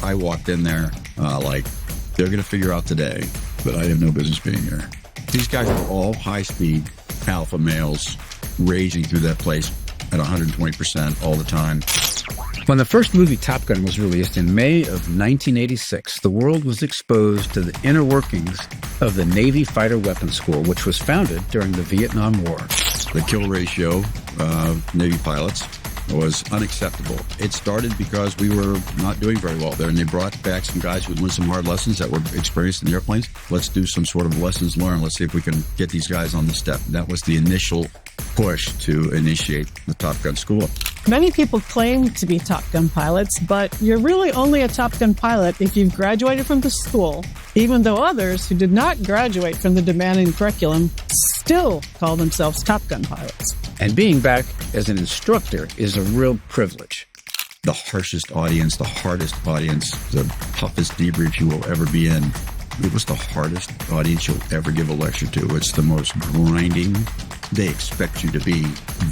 I walked in there like, they're going to figure out today that I have no business being here. These guys were all high-speed alpha males raging through that place at 120% all the time. When the first movie Top Gun was released in May of 1986, the world was exposed to the inner workings of the Navy Fighter Weapons School, which was founded during the Vietnam War. The kill ratio of Navy pilots was unacceptable. It started because we were not doing very well there, and they brought back some guys who had learned some hard lessons that were experienced in the airplanes. Let's do some sort of lessons learned. Let's see if we can get these guys on the step. That was the initial push to initiate the Top Gun school. Many people claim to be Top Gun pilots, but you're really only a Top Gun pilot if you've graduated from the school, even though others who did not graduate from the demanding curriculum still call themselves Top Gun pilots. And being back as an instructor is a real privilege. The harshest audience, the hardest audience, the toughest debrief you will ever be in. It was the hardest audience you'll ever give a lecture to. It's the most grinding. They expect you to be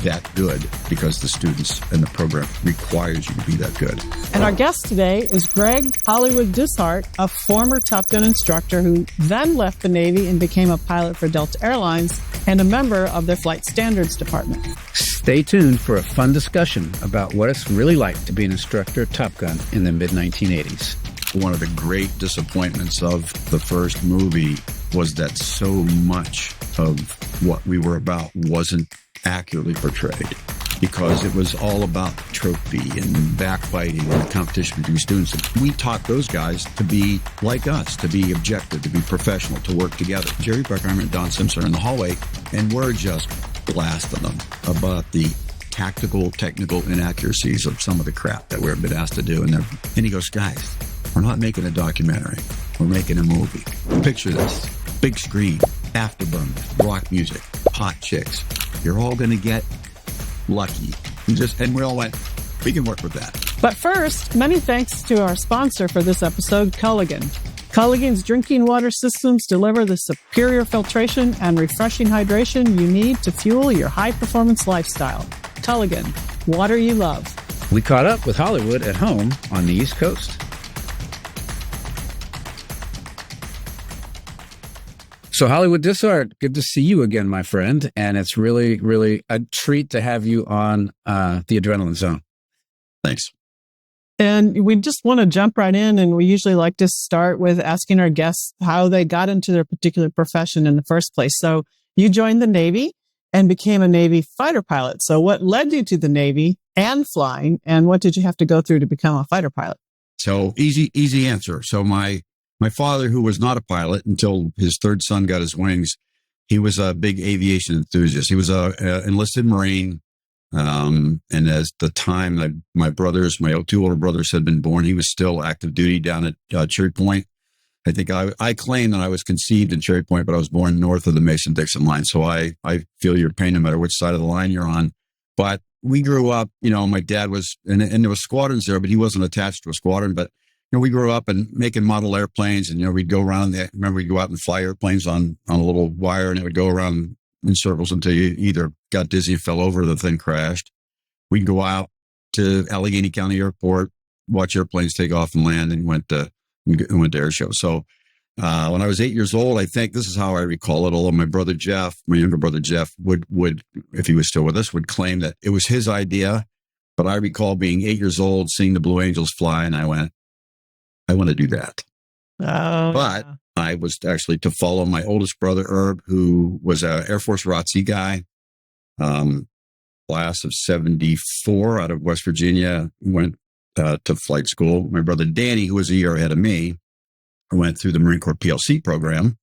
that good because the students and the program requires you to be that good. And our guest today is Greg Hollywood Dishart, a former Top Gun instructor who then left the Navy and became a pilot for Delta Airlines and a member of their flight standards department. Stay tuned for a fun discussion about what it's really like to be an instructor at Top Gun in the mid-1980s. One of the great disappointments of the first movie was that so much of what we were about wasn't accurately portrayed, because it was all about trophy and backbiting and the competition between students. And we taught those guys to be like us, to be objective, to be professional, to work together. Jerry Bruckheimer and Don Simpson are in the hallway, and we're just blasting them about the tactical, technical inaccuracies of some of the crap that we've been asked to do. And he goes, guys, we're not making a documentary. We're making a movie. Picture this. Big screen, afterburners, rock music, hot chicks. You're all going to get lucky. And we all went, we can work with that. But first, many thanks to our sponsor for this episode, Culligan. Culligan's drinking water systems deliver the superior filtration and refreshing hydration you need to fuel your high-performance lifestyle. Culligan, water you love. We caught up with Hollywood at home on the East Coast. So Hollywood Dishart, good to see you again, my friend. And it's really, really a treat to have you on the Adrenaline Zone. Thanks. And we just want to jump right in. And we usually like to start with asking our guests how they got into their particular profession in the first place. So you joined the Navy and became a Navy fighter pilot. So what led you to the Navy and flying? And what did you have to go through to become a fighter pilot? So easy answer. So my father, who was not a pilot until his third son got his wings, he was a big aviation enthusiast. He was a enlisted Marine. And as the time my two older brothers had been born, he was still active duty down at Cherry Point. I think I claim that I was conceived in Cherry Point, but I was born north of the Mason-Dixon line. So I feel your pain no matter which side of the line you're on. But we grew up, my dad was, and there was squadrons there, but he wasn't attached to a squadron. But we grew up and making model airplanes, and we'd go around. Remember, we'd go out and fly airplanes on a little wire, and it would go around in circles until you either got dizzy and fell over, or the thing crashed. We'd go out to Allegheny County Airport, watch airplanes take off and land, and went to air shows. So when I was 8 years old, I think this is how I recall it. Although my younger brother Jeff, would if he was still with us, would claim that it was his idea. But I recall being 8 years old, seeing the Blue Angels fly, and I went, I want to do that. Oh, but yeah. I was actually to follow my oldest brother, Herb, who was an Air Force ROTC guy, class of 74 out of West Virginia, went to flight school. My brother Danny, who was a year ahead of me, went through the Marine Corps PLC program.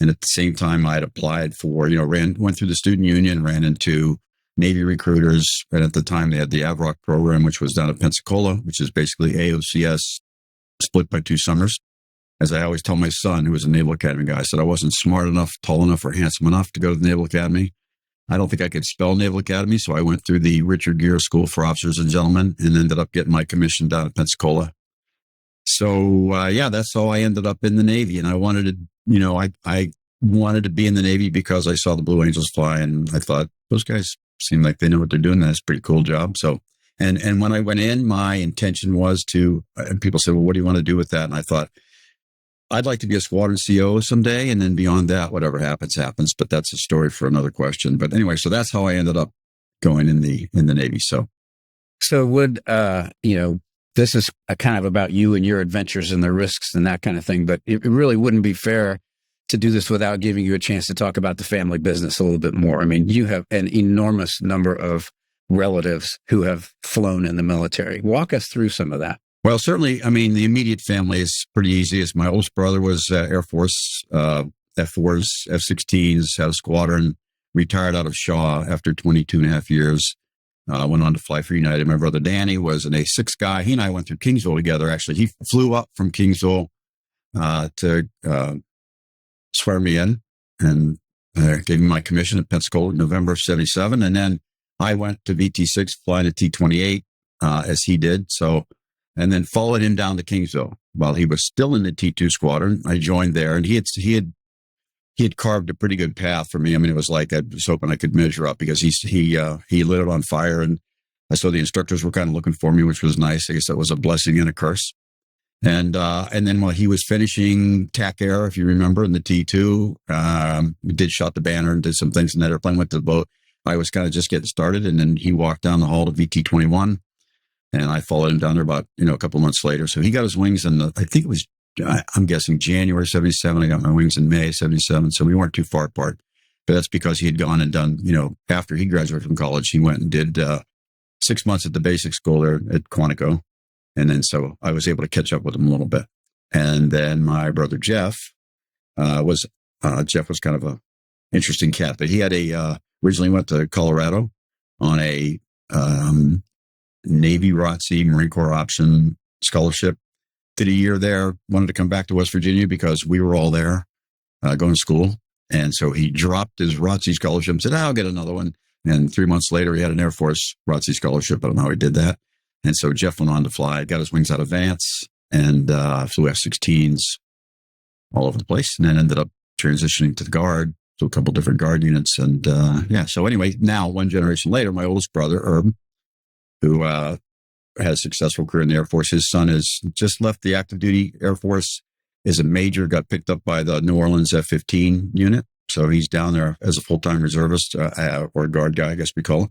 And at the same time, I had applied for, went through the student union, ran into Navy recruiters. And at the time, they had the AVROC program, which was down at Pensacola, which is basically AOCS split by 2 summers. As I always tell my son, who was a Naval Academy guy, I said I wasn't smart enough, tall enough, or handsome enough to go to the Naval Academy. I don't think I could spell Naval Academy, so I went through the Richard Gere School for Officers and Gentlemen and ended up getting my commission down at Pensacola. So, that's how I ended up in the Navy. And I wanted to, I wanted to be in the Navy because I saw the Blue Angels fly, and I thought, those guys seem like they know what they're doing. That's a pretty cool job. So, And when I went in, my intention was to, and people said, well, what do you want to do with that? And I thought, I'd like to be a squadron CO someday. And then beyond that, whatever happens, happens. But that's a story for another question. But anyway, so that's how I ended up going in the Navy. So would, this is kind of about you and your adventures and the risks and that kind of thing, but it really wouldn't be fair to do this without giving you a chance to talk about the family business a little bit more. I mean, you have an enormous number of relatives who have flown in the military. Walk us through some of that. Well, certainly, I mean, the immediate family is pretty easy. As my oldest brother was Air Force, F-4s, F-16s, had a squadron, retired out of Shaw after 22 and a half years. Went on to fly for United. My brother Danny was an A6 guy. He and I went through Kingsville together, actually. He flew up from Kingsville to swear me in and gave me my commission at Pensacola in November of 77. And then I went to VT6 flying a T-28 as he did. So, and then followed him down to Kingsville while he was still in the T2 squadron. I joined there, and he had carved a pretty good path for me. I mean, it was like I was hoping I could measure up because he lit it on fire, and I saw the instructors were kind of looking for me, which was nice. I guess that was a blessing and a curse. And then while he was finishing TAC Air, if you remember, in the T2, we did shot the banner and did some things in that airplane, went to the boat. I was kind of just getting started, and then he walked down the hall to VT-21, and I followed him down there about, a couple months later. So he got his wings in I think it was, I'm guessing January 77. I got my wings in May 77. So we weren't too far apart, but that's because he had gone and done, after he graduated from college, he went and did 6 months at the basic school there at Quantico. And then so I was able to catch up with him a little bit. And then my brother Jeff was kind of a interesting cat, but he had originally went to Colorado on a Navy ROTC Marine Corps option scholarship. Did a year there, wanted to come back to West Virginia because we were all there going to school. And so he dropped his ROTC scholarship and said, I'll get another one. And 3 months later, he had an Air Force ROTC scholarship. I don't know how he did that. And so Jeff went on to fly, got his wings out of Vance, and flew F-16s all over the place, and then ended up transitioning to the Guard, to a couple different Guard units. And so anyway, now one generation later, my oldest brother, Herb, who has a successful career in the Air Force, his son has just left the active duty Air Force, is a major, got picked up by the New Orleans F-15 unit. So he's down there as a full-time reservist, or Guard guy, I guess we call it.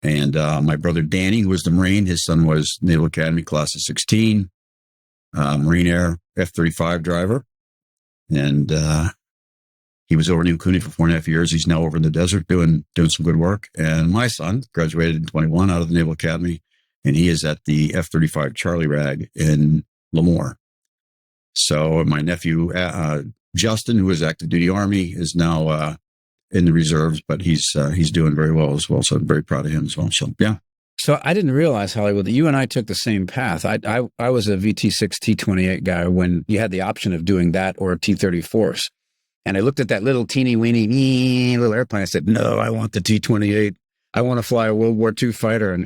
And my brother Danny, who was the Marine, his son was Naval Academy class of 16, Marine Air F-35 driver. And he was over in New Cooney for 4.5 years. He's now over in the desert doing some good work. And my son graduated in 21 out of the Naval Academy, and he is at the F-35 Charlie Rag in Lemoore. So my nephew, Justin, who was active duty Army, is now in the reserves, but he's doing very well as well. So I'm very proud of him as well. So, yeah. So I didn't realize, Hollywood, that you and I took the same path. I was a VT6 T-28 guy when you had the option of doing that or T-34s. And I looked at that little teeny weeny little airplane. I said, no, I want the T-28. I want to fly a World War II fighter, and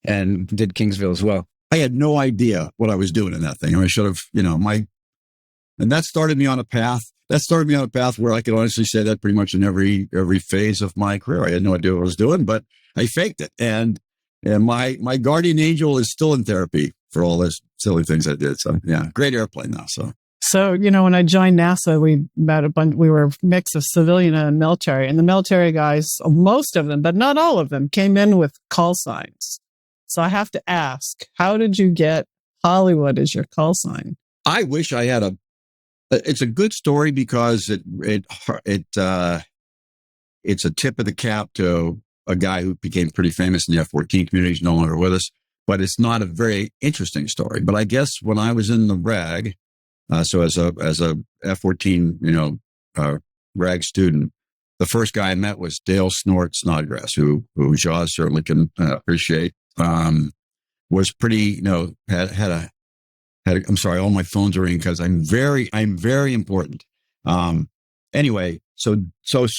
did Kingsville as well. I had no idea what I was doing in that thing. I should have, and that started me on a path. That started me on a path where I could honestly say that pretty much in every phase of my career. I had no idea what I was doing, but I faked it. And my guardian angel is still in therapy for all those silly things I did. So yeah, great airplane now. So, when I joined NASA, we were a mix of civilian and military, and the military guys, most of them, but not all of them, came in with call signs. So I have to ask, how did you get Hollywood as your call sign? I wish I had it's a good story because it's a tip of the cap to a guy who became pretty famous in the F-14 community. He's no longer with us, but it's not a very interesting story. But I guess when I was in the RAG, so as a F-14, RAG student, the first guy I met was Dale Snort Snodgrass, who Jaws certainly can appreciate. Was pretty, I'm sorry, all my phones are ringing because I'm very important. Anyway, so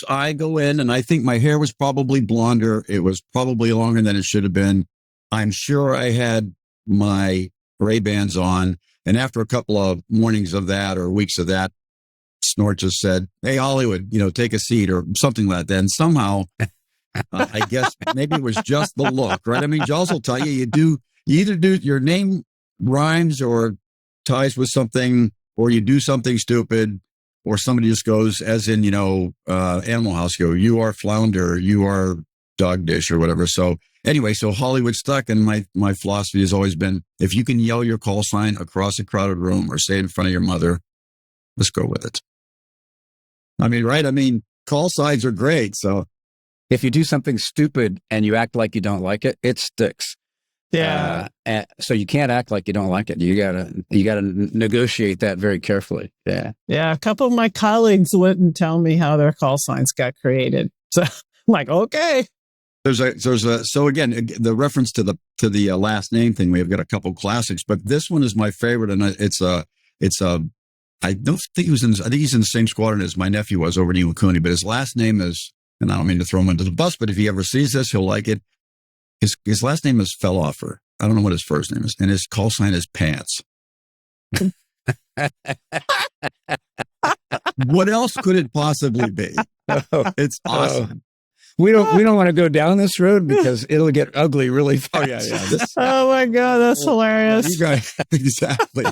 I go in, and I think my hair was probably blonder. It was probably longer than it should have been. I'm sure I had my Ray-Bans on. And after a couple of mornings of that or weeks of that, Snort just said, hey, Hollywood, take a seat or something like that. And somehow I guess maybe it was just the look, right? I mean, Jaws will tell you, you either do your name rhymes or ties with something, or you do something stupid, or somebody just goes, as in, Animal House, you are flounder, you are dog dish or whatever. So anyway, so Hollywood stuck. And my philosophy has always been, if you can yell your call sign across a crowded room or say it in front of your mother, let's go with it. I mean, right? I mean, call signs are great. So if you do something stupid and you act like you don't like it, it sticks. Yeah. So you can't act like you don't like it. You gotta negotiate that very carefully. Yeah. Yeah. A couple of my colleagues wouldn't tell me how their call signs got created. So I'm like, okay. So again, the reference to the last name thing, we've got a couple classics, but this one is my favorite. And I don't think I think he's in the same squadron as my nephew was over in Iwakuni, but his last name is, and I don't mean to throw him under the bus, but if he ever sees this, he'll like it. His last name is Felloffer. I don't know what his first name is. And his call sign is Pants. What else could it possibly be? It's awesome. We don't want to go down this road because it'll get ugly really fast. Oh, yeah. Oh my God, that's hilarious. You guys, exactly.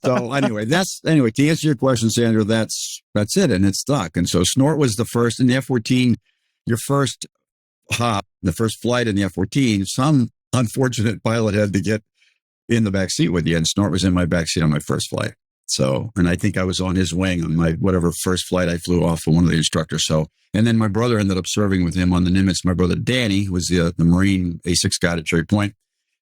So anyway, to answer your question, Sandra, that's it. And it stuck. And so Snort was the first in the F-14, your first hop, the first flight in the F-14, some unfortunate pilot had to get in the back seat with you. And Snort was in my back seat on my first flight. So, and I think I was on his wing on my whatever first flight I flew off for one of the instructors. So, and then my brother ended up serving with him on the Nimitz. My brother Danny, who was the Marine A6 guide at Cherry Point,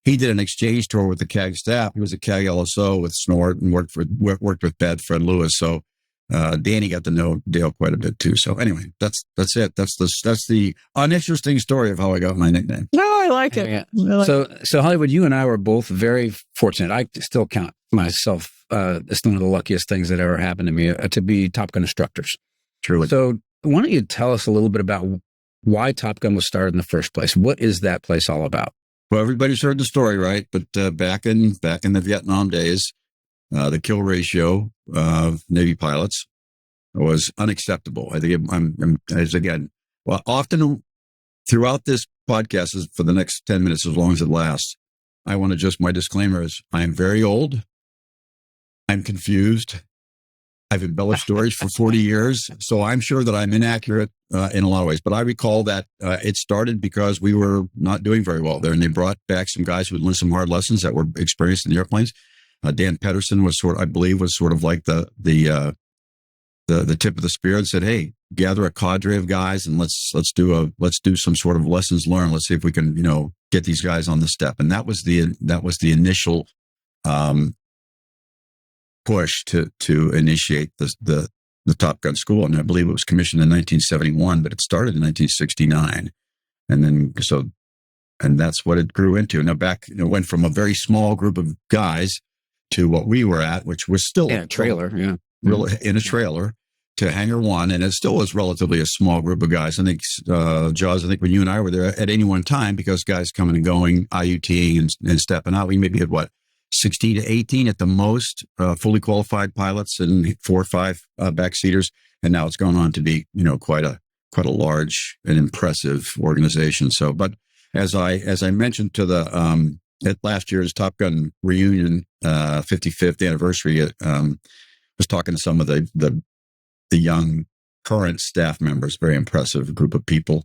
he did an exchange tour with the CAG staff. He was a CAG LSO with Snort and worked with Bad Fred Lewis. So, Danny got to know Dale quite a bit too. So anyway, that's it. That's the uninteresting story of how I got my nickname. No, I like it. Yeah. So Hollywood, you and I were both very fortunate. I still count myself, it's one of the luckiest things that ever happened to me to be Top Gun instructors. Truly. So why don't you tell us a little bit about why Top Gun was started in the first place? What is that place all about? Well, everybody's heard the story, right? But back in the Vietnam days, the kill ratio of Navy pilots was unacceptable. I think often throughout this podcast for the next 10 minutes, as long as it lasts, I want to just, my disclaimer is I am very old. I'm confused. I've embellished stories for 40 years. So I'm sure that I'm inaccurate in a lot of ways. But I recall that it started because we were not doing very well there. And they brought back some guys who had learned some hard lessons that were experienced in the airplanes. Dan Pedersen was sort of like the tip of the spear and said, "Hey, gather a cadre of guys and let's do some sort of lessons learned. Let's see if we can, get these guys on the step." And that was the initial push to initiate the Top Gun school. And I believe it was commissioned in 1971, but it started in 1969. And then and that's what it grew into. Now went from a very small group of guys to what we were at, which was still in a trailer, in a trailer, to Hangar 1, and it still was relatively a small group of guys. I think, Jaws, when you and I were there at any one time, because guys coming and going, IUTing and stepping out, we maybe had 16 to 18 at the most, fully qualified pilots and 4 or 5 backseaters, and now it's gone on to be, quite a large and impressive organization. So, but as I mentioned to the at last year's Top Gun reunion, 55th anniversary, was talking to some of the young current staff members, very impressive group of people.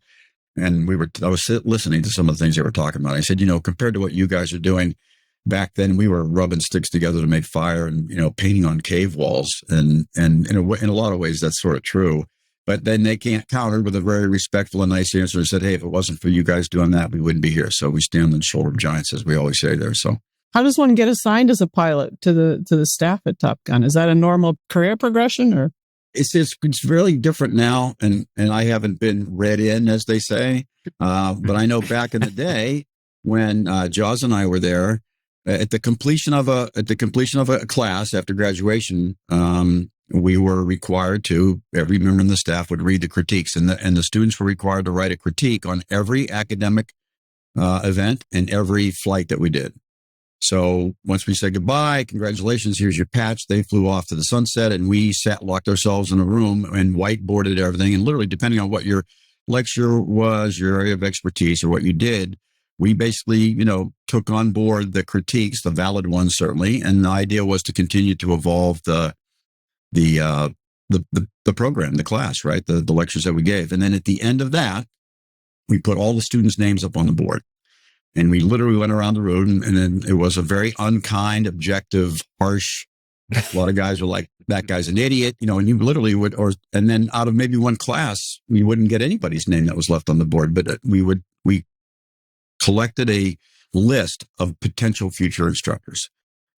And I was listening to some of the things they were talking about. I said, compared to what you guys are doing back then, we were rubbing sticks together to make fire and, painting on cave walls. And in a lot of ways, that's sort of true. But then they can't counter with a very respectful and nice answer and said, "Hey, if it wasn't for you guys doing that, we wouldn't be here." So we stand on the shoulder of giants, as we always say there. So how does one get assigned as a pilot to the staff at Top Gun? Is that a normal career progression, or? It's really different now, and I haven't been read in, as they say. But I know back in the day when Jaws and I were there, at the completion of a class after graduation, we were required to, every member of the staff would read the critiques, and the students were required to write a critique on every academic event and every flight that we did. So once we said goodbye, congratulations, here's your patch, they flew off to the sunset, and we locked ourselves in a room and whiteboarded everything. And literally, depending on what your lecture was your area of expertise or what you did, we basically, took on board the critiques, the valid ones certainly, and the idea was to continue to evolve the program, the class, right? The lectures that we gave. And then at the end of that, we put all the students' names up on the board. And we literally went around the room, and then it was a very unkind, objective, harsh. A lot of guys were like, that guy's an idiot, and you literally would, and then out of maybe one class, we wouldn't get anybody's name that was left on the board, but we collected a list of potential future instructors.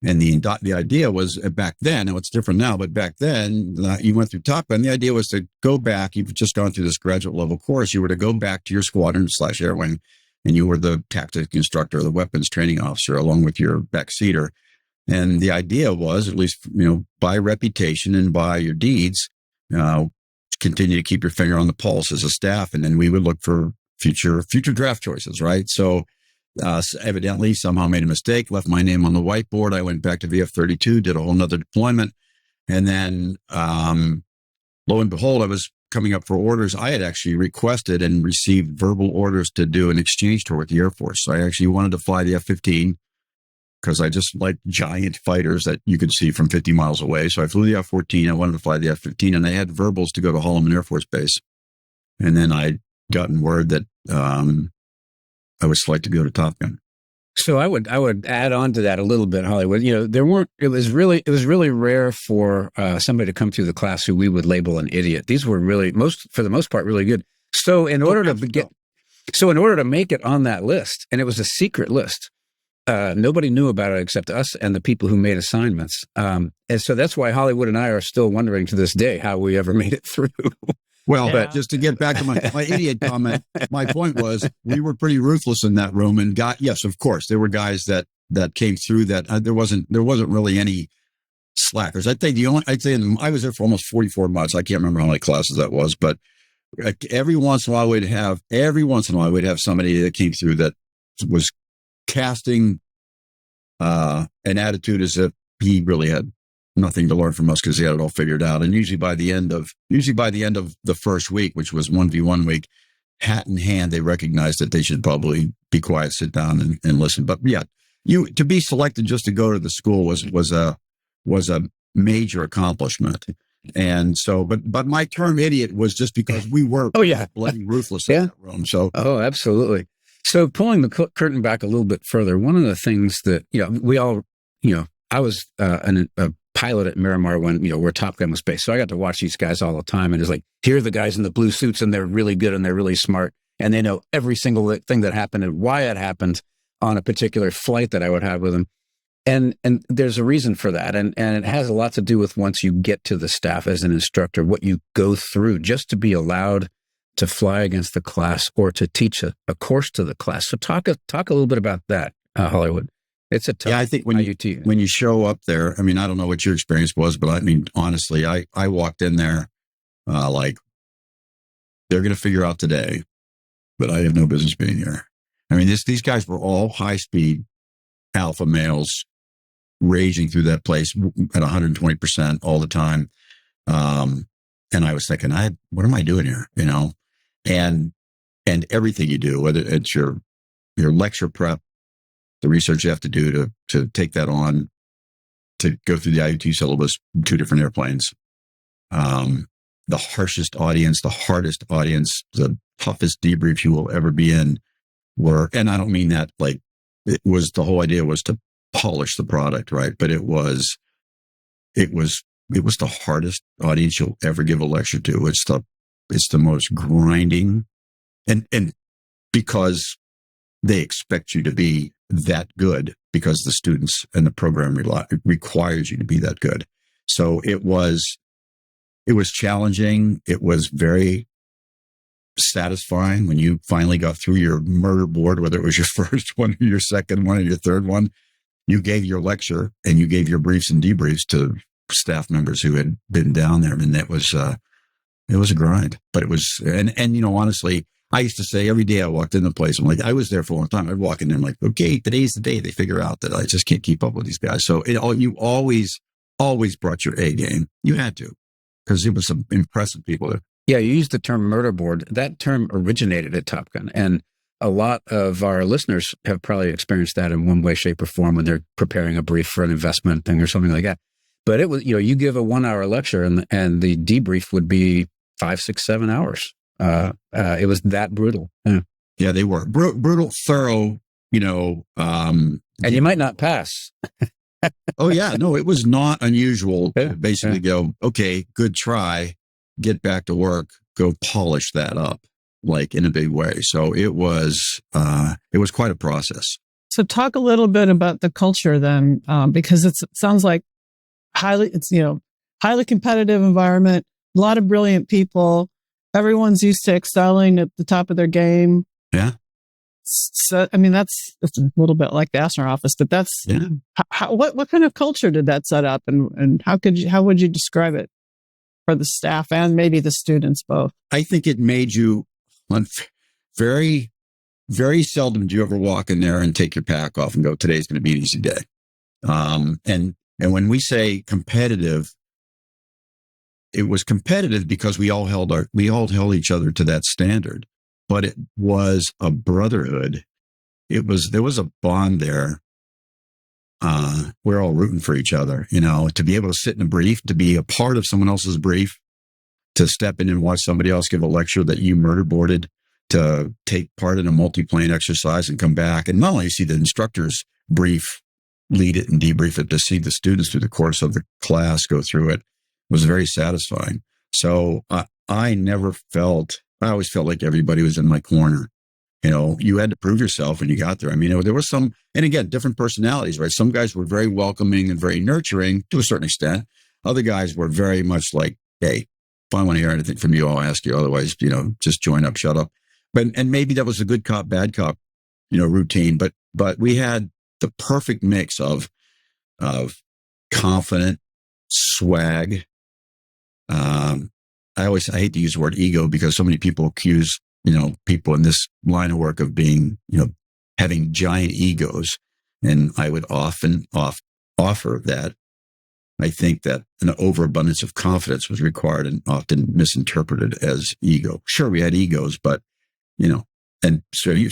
And the idea was back then, and it's different now, but back then you went through TOPGUN. The idea was to go back. You've just gone through this graduate level course. You were to go back to your squadron/air wing, and you were the tactics instructor, the weapons training officer, along with your backseater. And the idea was, at least, by reputation and by your deeds, continue to keep your finger on the pulse as a staff. And then we would look for future draft choices, right? So evidently somehow made a mistake, left my name on the whiteboard. I went back to VF-32, did a whole nother deployment. And then lo and behold, I was coming up for orders. I had actually requested and received verbal orders to do an exchange tour with the Air Force. So I actually wanted to fly the F-15 because I just like giant fighters that you could see from 50 miles away. So I flew the F-14. I wanted to fly the F-15, and they had verbals to go to Holloman Air Force Base. And then I'd gotten word that I was selected to go to TOPGUN. So I would add on to that a little bit, Hollywood. It was really rare for somebody to come through the class who we would label an idiot. These were really, for the most part, really good. So in order to make it on that list, and it was a secret list, nobody knew about it except us and the people who made assignments. And so that's why Hollywood and I are still wondering to this day how we ever made it through. Well, but just to get back to my idiot comment, my point was we were pretty ruthless in that room, and yes, of course, there were guys that came through that there wasn't really any slackers. I was there for almost 44 months. I can't remember how many classes that was, but every once in a while we'd have somebody that came through that was casting an attitude as if he really had nothing to learn from us because he had it all figured out. And usually by the end of the first week, which was 1v1 week, hat in hand, they recognized that they should probably be quiet, sit down and listen. But yeah, to be selected just to go to the school was a major accomplishment. And so, but my term idiot was just because we were bloody ruthless in that room. So, absolutely. So pulling the curtain back a little bit further, one of the things that, we all, I was a pilot at Miramar when, where TOPGUN was based. So I got to watch these guys all the time. And it's like, here are the guys in the blue suits, and they're really good and they're really smart. And they know every single thing that happened and why it happened on a particular flight that I would have with them. And there's a reason for that. And it has a lot to do with once you get to the staff as an instructor, what you go through just to be allowed to fly against the class or to teach a course to the class. So talk a little bit about that, Hollywood. It's a tough I think when you show up there, I mean, I don't know what your experience was, but I mean, honestly, I walked in there like they're going to figure out today, but I have no business being here. I mean, these guys were all high-speed alpha males raging through that place at 120% all the time. And I was thinking, what am I doing here? And everything you do, whether it's your lecture prep, the research you have to do to take that on, to go through the IUT syllabus, 2 different airplanes, the harshest audience, the hardest audience, the toughest debrief you will ever be in and I don't mean that like the whole idea was to polish the product, right? But it was the hardest audience you'll ever give a lecture to. It's the most grinding, and because they expect you to be that good, because the students and the program requires you to be that good. So it was challenging. It was very satisfying when you finally got through your murder board, whether it was your first one or your second one or your third one. You gave your lecture and you gave your briefs and debriefs to staff members who had been down there. And it was a grind, but it was, and honestly, I used to say every day I walked in the place, I'm like, I was there for a long time. I'd walk in there, I'm like, okay, today's the day they figure out that I just can't keep up with these guys. So you always brought your A game. You had to, because it was some impressive people there. Yeah, you used the term murder board. That term originated at Top Gun. And a lot of our listeners have probably experienced that in one way, shape, or form when they're preparing a brief for an investment thing or something like that. But it was, you give a 1 hour lecture and the debrief would be 5, 6, 7 hours. It was that brutal. Yeah, Yeah, they were brutal, thorough, and you might not pass. Oh, yeah. No, it was not unusual to basically go, okay, good try, get back to work, go polish that up, like in a big way. So it was quite a process. So talk a little bit about the culture then, because it sounds like highly competitive environment, a lot of brilliant people. Everyone's used to excelling at the top of their game. Yeah. So, I mean, that's a little bit like the astronaut office, but that's, what kind of culture did that set up, and how would you describe it for the staff and maybe the students both? I think it made you very, very seldom do you ever walk in there and take your pack off and go, today's going to be an easy day. And when we say competitive, it was competitive because we all held each other to that standard. But it was a brotherhood. There was a bond there. We're all rooting for each other, to be able to sit in a brief, to be a part of someone else's brief, to step in and watch somebody else give a lecture that you murder boarded, to take part in a multi-plane exercise and come back. And not only see the instructors brief, lead it and debrief it, to see the students through the course of the class go through it was very satisfying. So I always felt like everybody was in my corner. You had to prove yourself when you got there. I mean, there was some, and again, different personalities, right? Some guys were very welcoming and very nurturing to a certain extent. Other guys were very much like, hey, if I want to hear anything from you, I'll ask you. Otherwise, just join up, shut up. And maybe that was a good cop, bad cop, routine. But we had the perfect mix of confident swag. I hate to use the word ego because so many people accuse, people in this line of work of being, having giant egos. And I would often offer that I think that an overabundance of confidence was required and often misinterpreted as ego. Sure, we had egos, but, and so you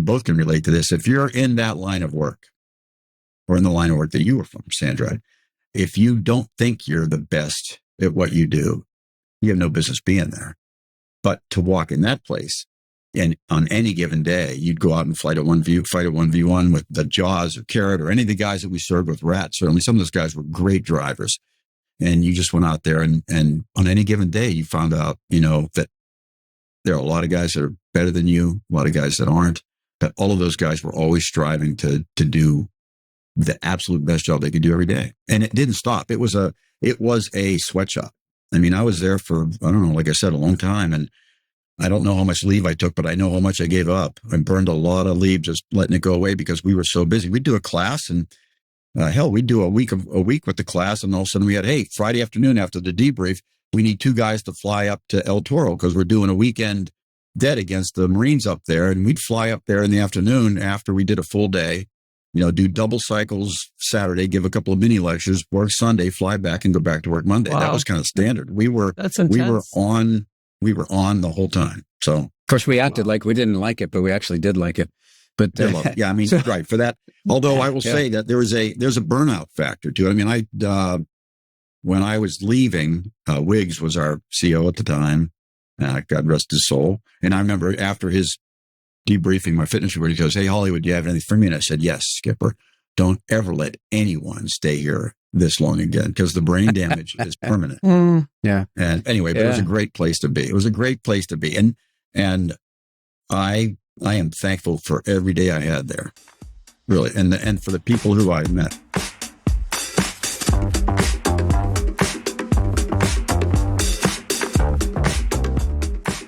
both can relate to this. If you're in that line of work or in the line of work that you were from, Sandra, if you don't think you're the best at what you do, you have no business being there. But to walk in that place, and on any given day, you'd go out and fight a 1v1 with the Jaws or Carrot or any of the guys that we served with, Rat. Certainly some of those guys were great drivers. And you just went out there and on any given day, you found out, that there are a lot of guys that are better than you, a lot of guys that aren't. But all of those guys were always striving to do the absolute best job they could do every day. And it didn't stop. It was a sweatshop. I mean, I was there for, I don't know, like I said, a long time. And I don't know how much leave I took, but I know how much I gave up. I burned a lot of leave just letting it go away because we were so busy. We'd do a class and we'd do a week with the class. And all of a sudden we had, hey, Friday afternoon after the debrief, we need 2 guys to fly up to El Toro because we're doing a weekend dead against the Marines up there. And we'd fly up there in the afternoon after we did a full day, do double cycles Saturday, give a couple of mini lectures, work Sunday, fly back and go back to work Monday. Wow. That was kind of standard. We were on the whole time. So of course we acted like we didn't like it, but we actually did like it. But yeah, I mean, right for that. Although I will say that there's a burnout factor too. I mean, when I was leaving, Wiggs was our CO at the time. God rest his soul. And I remember after his debriefing my fitness report, he goes, "Hey, Hollywood, do you have anything for me?" And I said, "Yes, Skipper. Don't ever let anyone stay here this long again because the brain damage is permanent." Yeah. And anyway, but it was a great place to be. It was a great place to be. And I am thankful for every day I had there, really. And for the people who I met.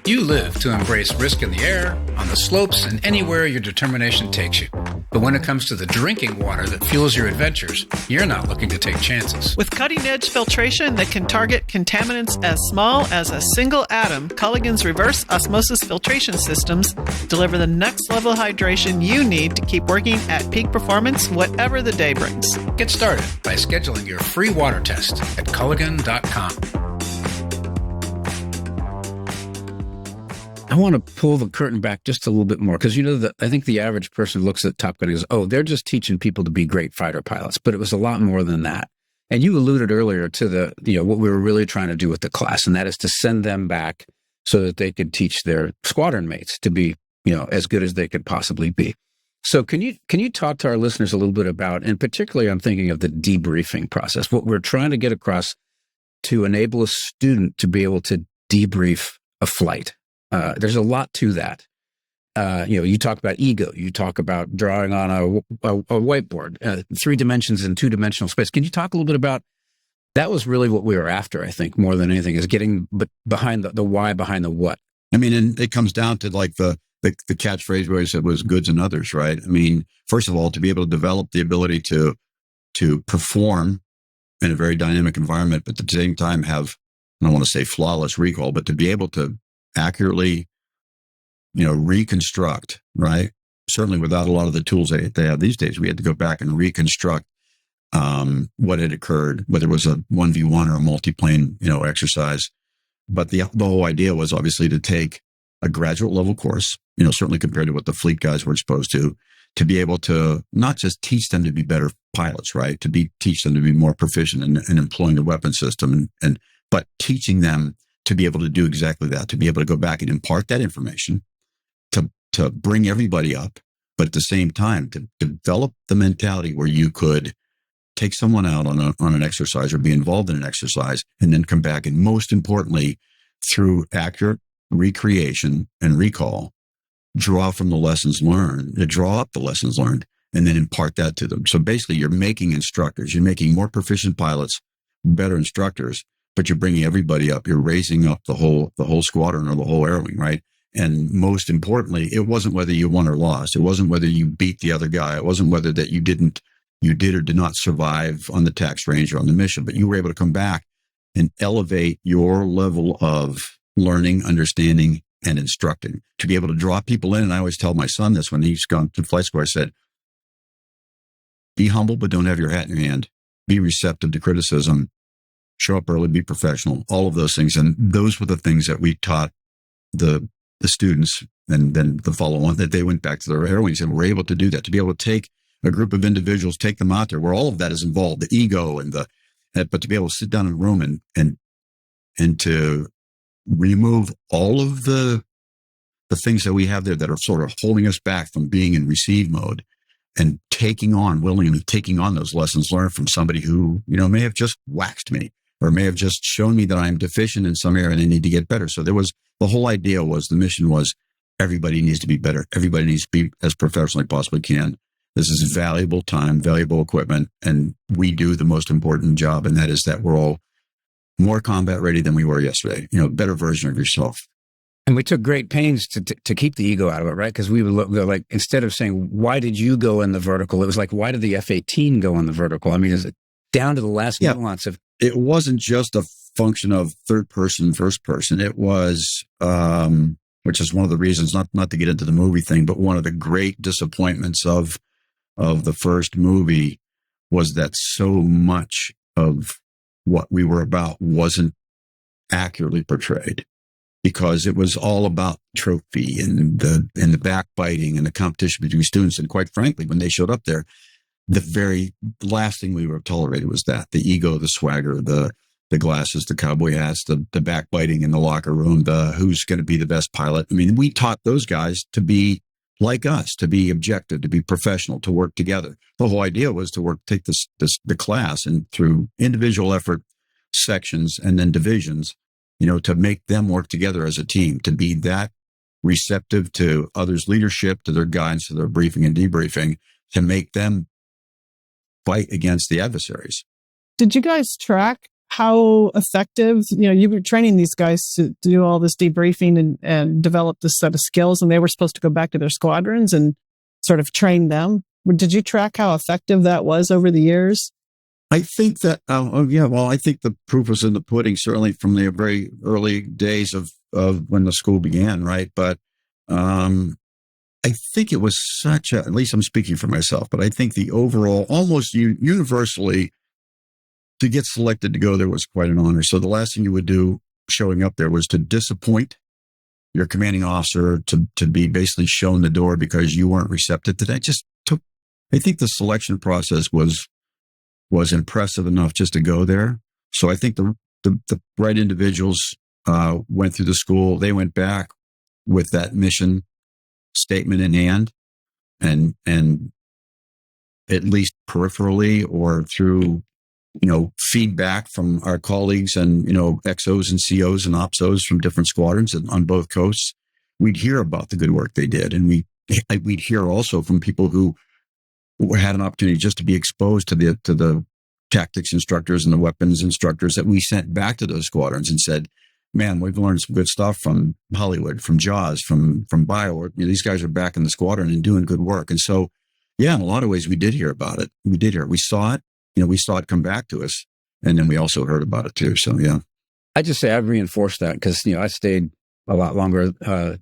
You live to embrace risk in the air, on the slopes, and anywhere your determination takes you. But when it comes to the drinking water that fuels your adventures, you're not looking to take chances. With cutting-edge filtration that can target contaminants as small as a single atom, Culligan's reverse osmosis filtration systems deliver the next level hydration you need to keep working at peak performance, whatever the day brings. Get started by scheduling your free water test at Culligan.com. I want to pull the curtain back just a little bit more because, I think the average person looks at Top Gun and goes, oh, they're just teaching people to be great fighter pilots. But it was a lot more than that. And you alluded earlier to what we were really trying to do with the class, and that is to send them back so that they could teach their squadron mates to be, as good as they could possibly be. So can you talk to our listeners a little bit about, and particularly I'm thinking of the debriefing process, what we're trying to get across to enable a student to be able to debrief a flight. There's a lot to that. You talk about ego. You talk about drawing on a whiteboard, 3 dimensions in 2-dimensional space. Can you talk a little bit about that? Was really what we were after, I think, more than anything, is getting behind the why behind the what. I mean, and it comes down to like the catchphrase where he said was goods and others, right? I mean, first of all, to be able to develop the ability to perform in a very dynamic environment, but at the same time have, I don't want to say flawless recall, but to be able to accurately, reconstruct, right? Certainly without a lot of the tools they have these days, we had to go back and reconstruct what had occurred, whether it was a 1v1 or a multi-plane, exercise. But the whole idea was obviously to take a graduate level course, certainly compared to what the fleet guys were exposed to be able to not just teach them to be better pilots, right? Teach them to be more proficient in employing the weapon system but teaching them to be able to do exactly that, to be able to go back and impart that information, to bring everybody up, but at the same time to develop the mentality where you could take someone out on an exercise or be involved in an exercise and then come back, and most importantly, through accurate recreation and recall, draw from the lessons learned, draw up the lessons learned, and then impart that to them. So basically, you're making instructors, you're making more proficient pilots, better instructors, but you're bringing everybody up. You're raising up the whole squadron or the whole air wing, right? And most importantly, it wasn't whether you won or lost. It wasn't whether you beat the other guy. It wasn't whether that you did or did not survive on the tax range or on the mission, but you were able to come back and elevate your level of learning, understanding, and instructing, to be able to draw people in. And I always tell my son this when he's gone to flight school. I said, be humble, but don't have your hat in your hand. Be receptive to criticism. Show up early, be professional, all of those things. And those were the things that we taught the students, and then the follow-on, that they went back to their air wings and were able to do that, to be able to take a group of individuals, take them out there where all of that is involved, the ego but to be able to sit down in a room and to remove all of the things that we have there that are sort of holding us back from being in receive mode, and willingly taking on those lessons learned from somebody who, may have just waxed me or may have just shown me that I'm deficient in some area and I need to get better. So the whole idea was, the mission was, everybody needs to be better. Everybody needs to be as professional as possibly can. This is valuable time, valuable equipment, and we do the most important job, and that is that we're all more combat ready than we were yesterday. Better version of yourself. And we took great pains to keep the ego out of it, right? Because we would go like, instead of saying, why did you go in the vertical? It was like, why did the F-18 go in the vertical? I mean, is it down to the last nuance of... It wasn't just a function of third person, first person. It was, which is one of the reasons, not to get into the movie thing, but one of the great disappointments of the first movie was that so much of what we were about wasn't accurately portrayed, because it was all about trophy and the backbiting and the competition between students. And quite frankly, when they showed up there, the very last thing we were tolerated was that the ego, the swagger, the glasses, the cowboy hats, the backbiting in the locker room, the who's going to be the best pilot. I mean, we taught those guys to be like us, to be objective, to be professional, to work together. The whole idea was to take the class, and through individual effort, sections, and then divisions, to make them work together as a team, to be that receptive to others' leadership, to their guidance, to their briefing and debriefing, to make them fight against the adversaries. Did you guys track how effective, you were training these guys to do all this debriefing and develop this set of skills, and they were supposed to go back to their squadrons and sort of train them. Did you track how effective that was over the years? I think that, I think the proof was in the pudding, certainly from the very early days of when the school began, right? But I think it was at least I'm speaking for myself, but I think the overall, almost universally, to get selected to go there was quite an honor. So the last thing you would do showing up there was to disappoint your commanding officer to be basically shown the door because you weren't receptive to that. I think the selection process was impressive enough just to go there. So I think the right individuals went through the school. They went back with that mission statement in hand, and at least peripherally or through feedback from our colleagues and XOs and COs and OPSOs from different squadrons on both coasts, we'd hear about the good work they did, and we'd hear also from people who had an opportunity just to be exposed to the tactics instructors and the weapons instructors that we sent back to those squadrons and said, man, we've learned some good stuff from Hollywood, from Jaws, from Bio. These guys are back in the squadron and doing good work. And so, yeah, in a lot of ways, we did hear about it. We saw it. We saw it come back to us. And then we also heard about it too. So, yeah. I just say I've reinforced that because, I stayed a lot longer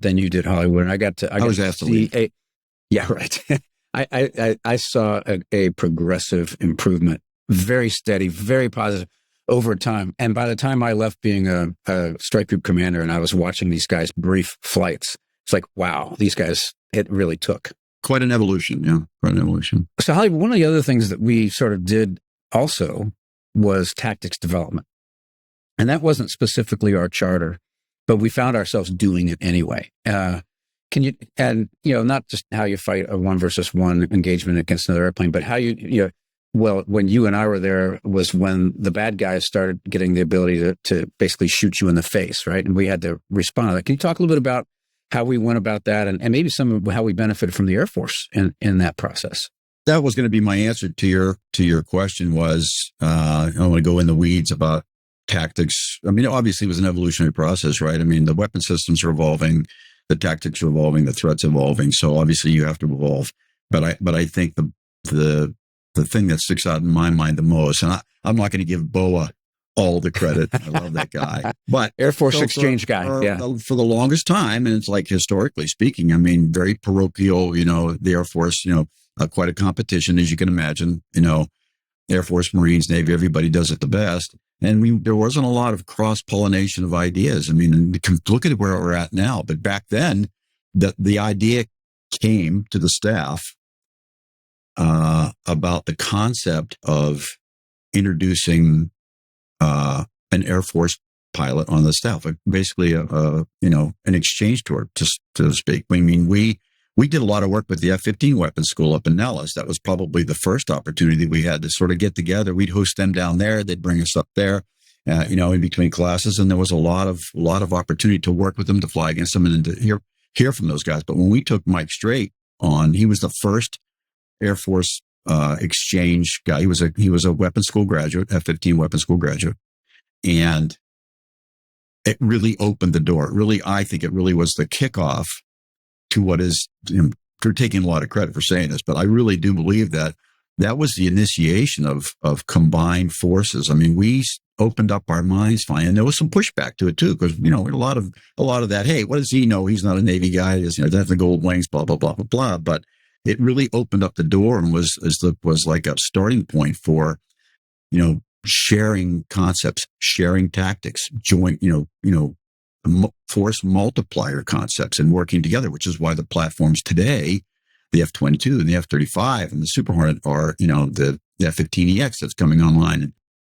than you did, Hollywood. And I was asked to leave. Yeah, right. I saw a progressive improvement, very steady, very positive over time. And by the time I left being a strike group commander and I was watching these guys brief flights, it's like, wow, these guys, it really took. Quite an evolution. Yeah, quite an evolution. So, Hollywood, one of the other things that we sort of did also was tactics development. And that wasn't specifically our charter, but we found ourselves doing it anyway. Can you, and, not just how you fight a 1-versus-1 engagement against another airplane, but how well, when you and I were there was when the bad guys started getting the ability to basically shoot you in the face, right? And we had to respond to that. Can you talk a little bit about how we went about that and maybe some of how we benefited from the Air Force in that process? That was going to be my answer to your question was, I don't want to go in the weeds about tactics. I mean, obviously it was an evolutionary process, right? I mean, the weapon systems are evolving, the tactics are evolving, the threats evolving. So obviously you have to evolve. But I think the thing that sticks out in my mind the most, and I'm not going to give Boa all the credit. I love that guy. But Air Force exchange guy. For the longest time, and it's like historically speaking, I mean, very parochial, the Air Force, quite a competition, as you can imagine, Air Force, Marines, Navy, everybody does it the best. And there wasn't a lot of cross-pollination of ideas. I mean, look at where we're at now. But back then, the idea came to the staff about the concept of introducing an Air Force pilot on the staff, basically an exchange tour, to speak. I mean, we did a lot of work with the F-15 weapons school up in Nellis. That was probably the first opportunity we had to sort of get together. We'd host them down there. They'd bring us up there, in between classes. And there was a lot of opportunity to work with them, to fly against them, and to hear from those guys. But when we took Mike Strait on, he was the first Air Force exchange guy. He was a weapons school graduate, F-15 weapons school graduate. And it really opened the door. I think it really was the kickoff to what is, they're taking a lot of credit for saying this, but I really do believe that was the initiation of combined forces. I mean, we opened up our minds finally, and there was some pushback to it too, because, a lot of that, hey, what does he know? He's not a Navy guy. He's, doesn't have gold wings, blah, blah, blah, blah, blah. But it really opened up the door and was like a starting point for, sharing concepts, sharing tactics, joint, force multiplier concepts and working together, which is why the platforms today, the F-22 and the F-35 and the Super Hornet are, the F-15EX that's coming online. And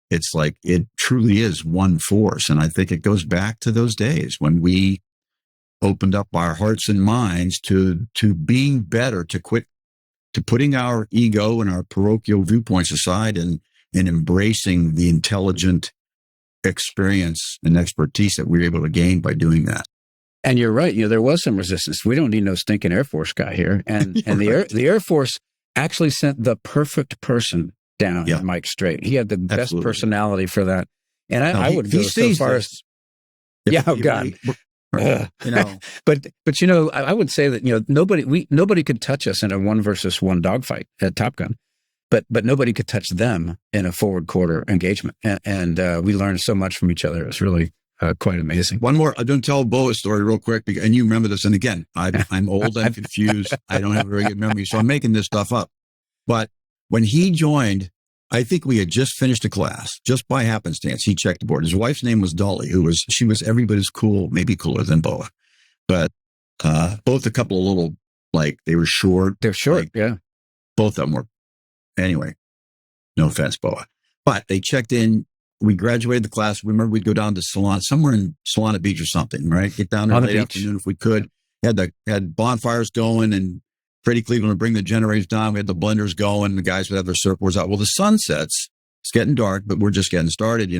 it's like, it truly is one force. And I think it goes back to those days when we opened up our hearts and minds to being better, to quit, to putting our ego and our parochial viewpoints aside and embracing the intelligent experience and expertise that we were able to gain by doing that. And you're right. There was some resistance. We don't need no stinking Air Force guy here. And the Air Force actually sent the perfect person down, Mike Strait. He had the best personality for that. And I would go so far as, God. But I would say that nobody could touch us in a 1-versus-1 dogfight at Top Gun. But nobody could touch them in a forward quarter engagement. And we learned so much from each other. It was really quite amazing. One more, I'm going to tell Bo's story real quick, and you remember this. And again, I'm old, I'm confused. I don't have a very good memory, so I'm making this stuff up. But when he joined, I think we had just finished a class, just by happenstance. He checked the board. His wife's name was Dolly, she was everybody's cool, maybe cooler than Boa. but both a couple of little, like, they were short. They're short, like, yeah. Both of them were. Anyway, no offense, Boa. But they checked in. We graduated the class. Remember, we'd go down to somewhere in Solana Beach or something, right? Get down there On the late beach. afternoon if we could. Had bonfires going, and Freddie Cleveland would bring the generators down. We had the blenders going. The guys would have their surfboards out. Well, the sun sets. It's getting dark, but we're just getting started,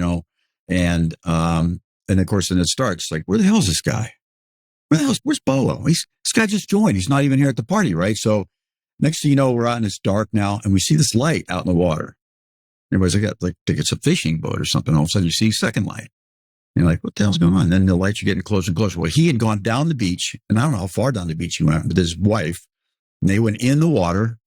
And of course, then it starts. Like, where the hell is this guy? Where's Boa? This guy just joined. He's not even here at the party, right? So next thing you know, we're out and it's dark now, and we see this light out in the water. Everybody's like, think it's a fishing boat or something. All of a sudden, you see a second light. And you're like, what the hell's going on? And then the lights are getting closer and closer. Well, he had gone down the beach, and I don't know how far down the beach he went with his wife. And they went in the water.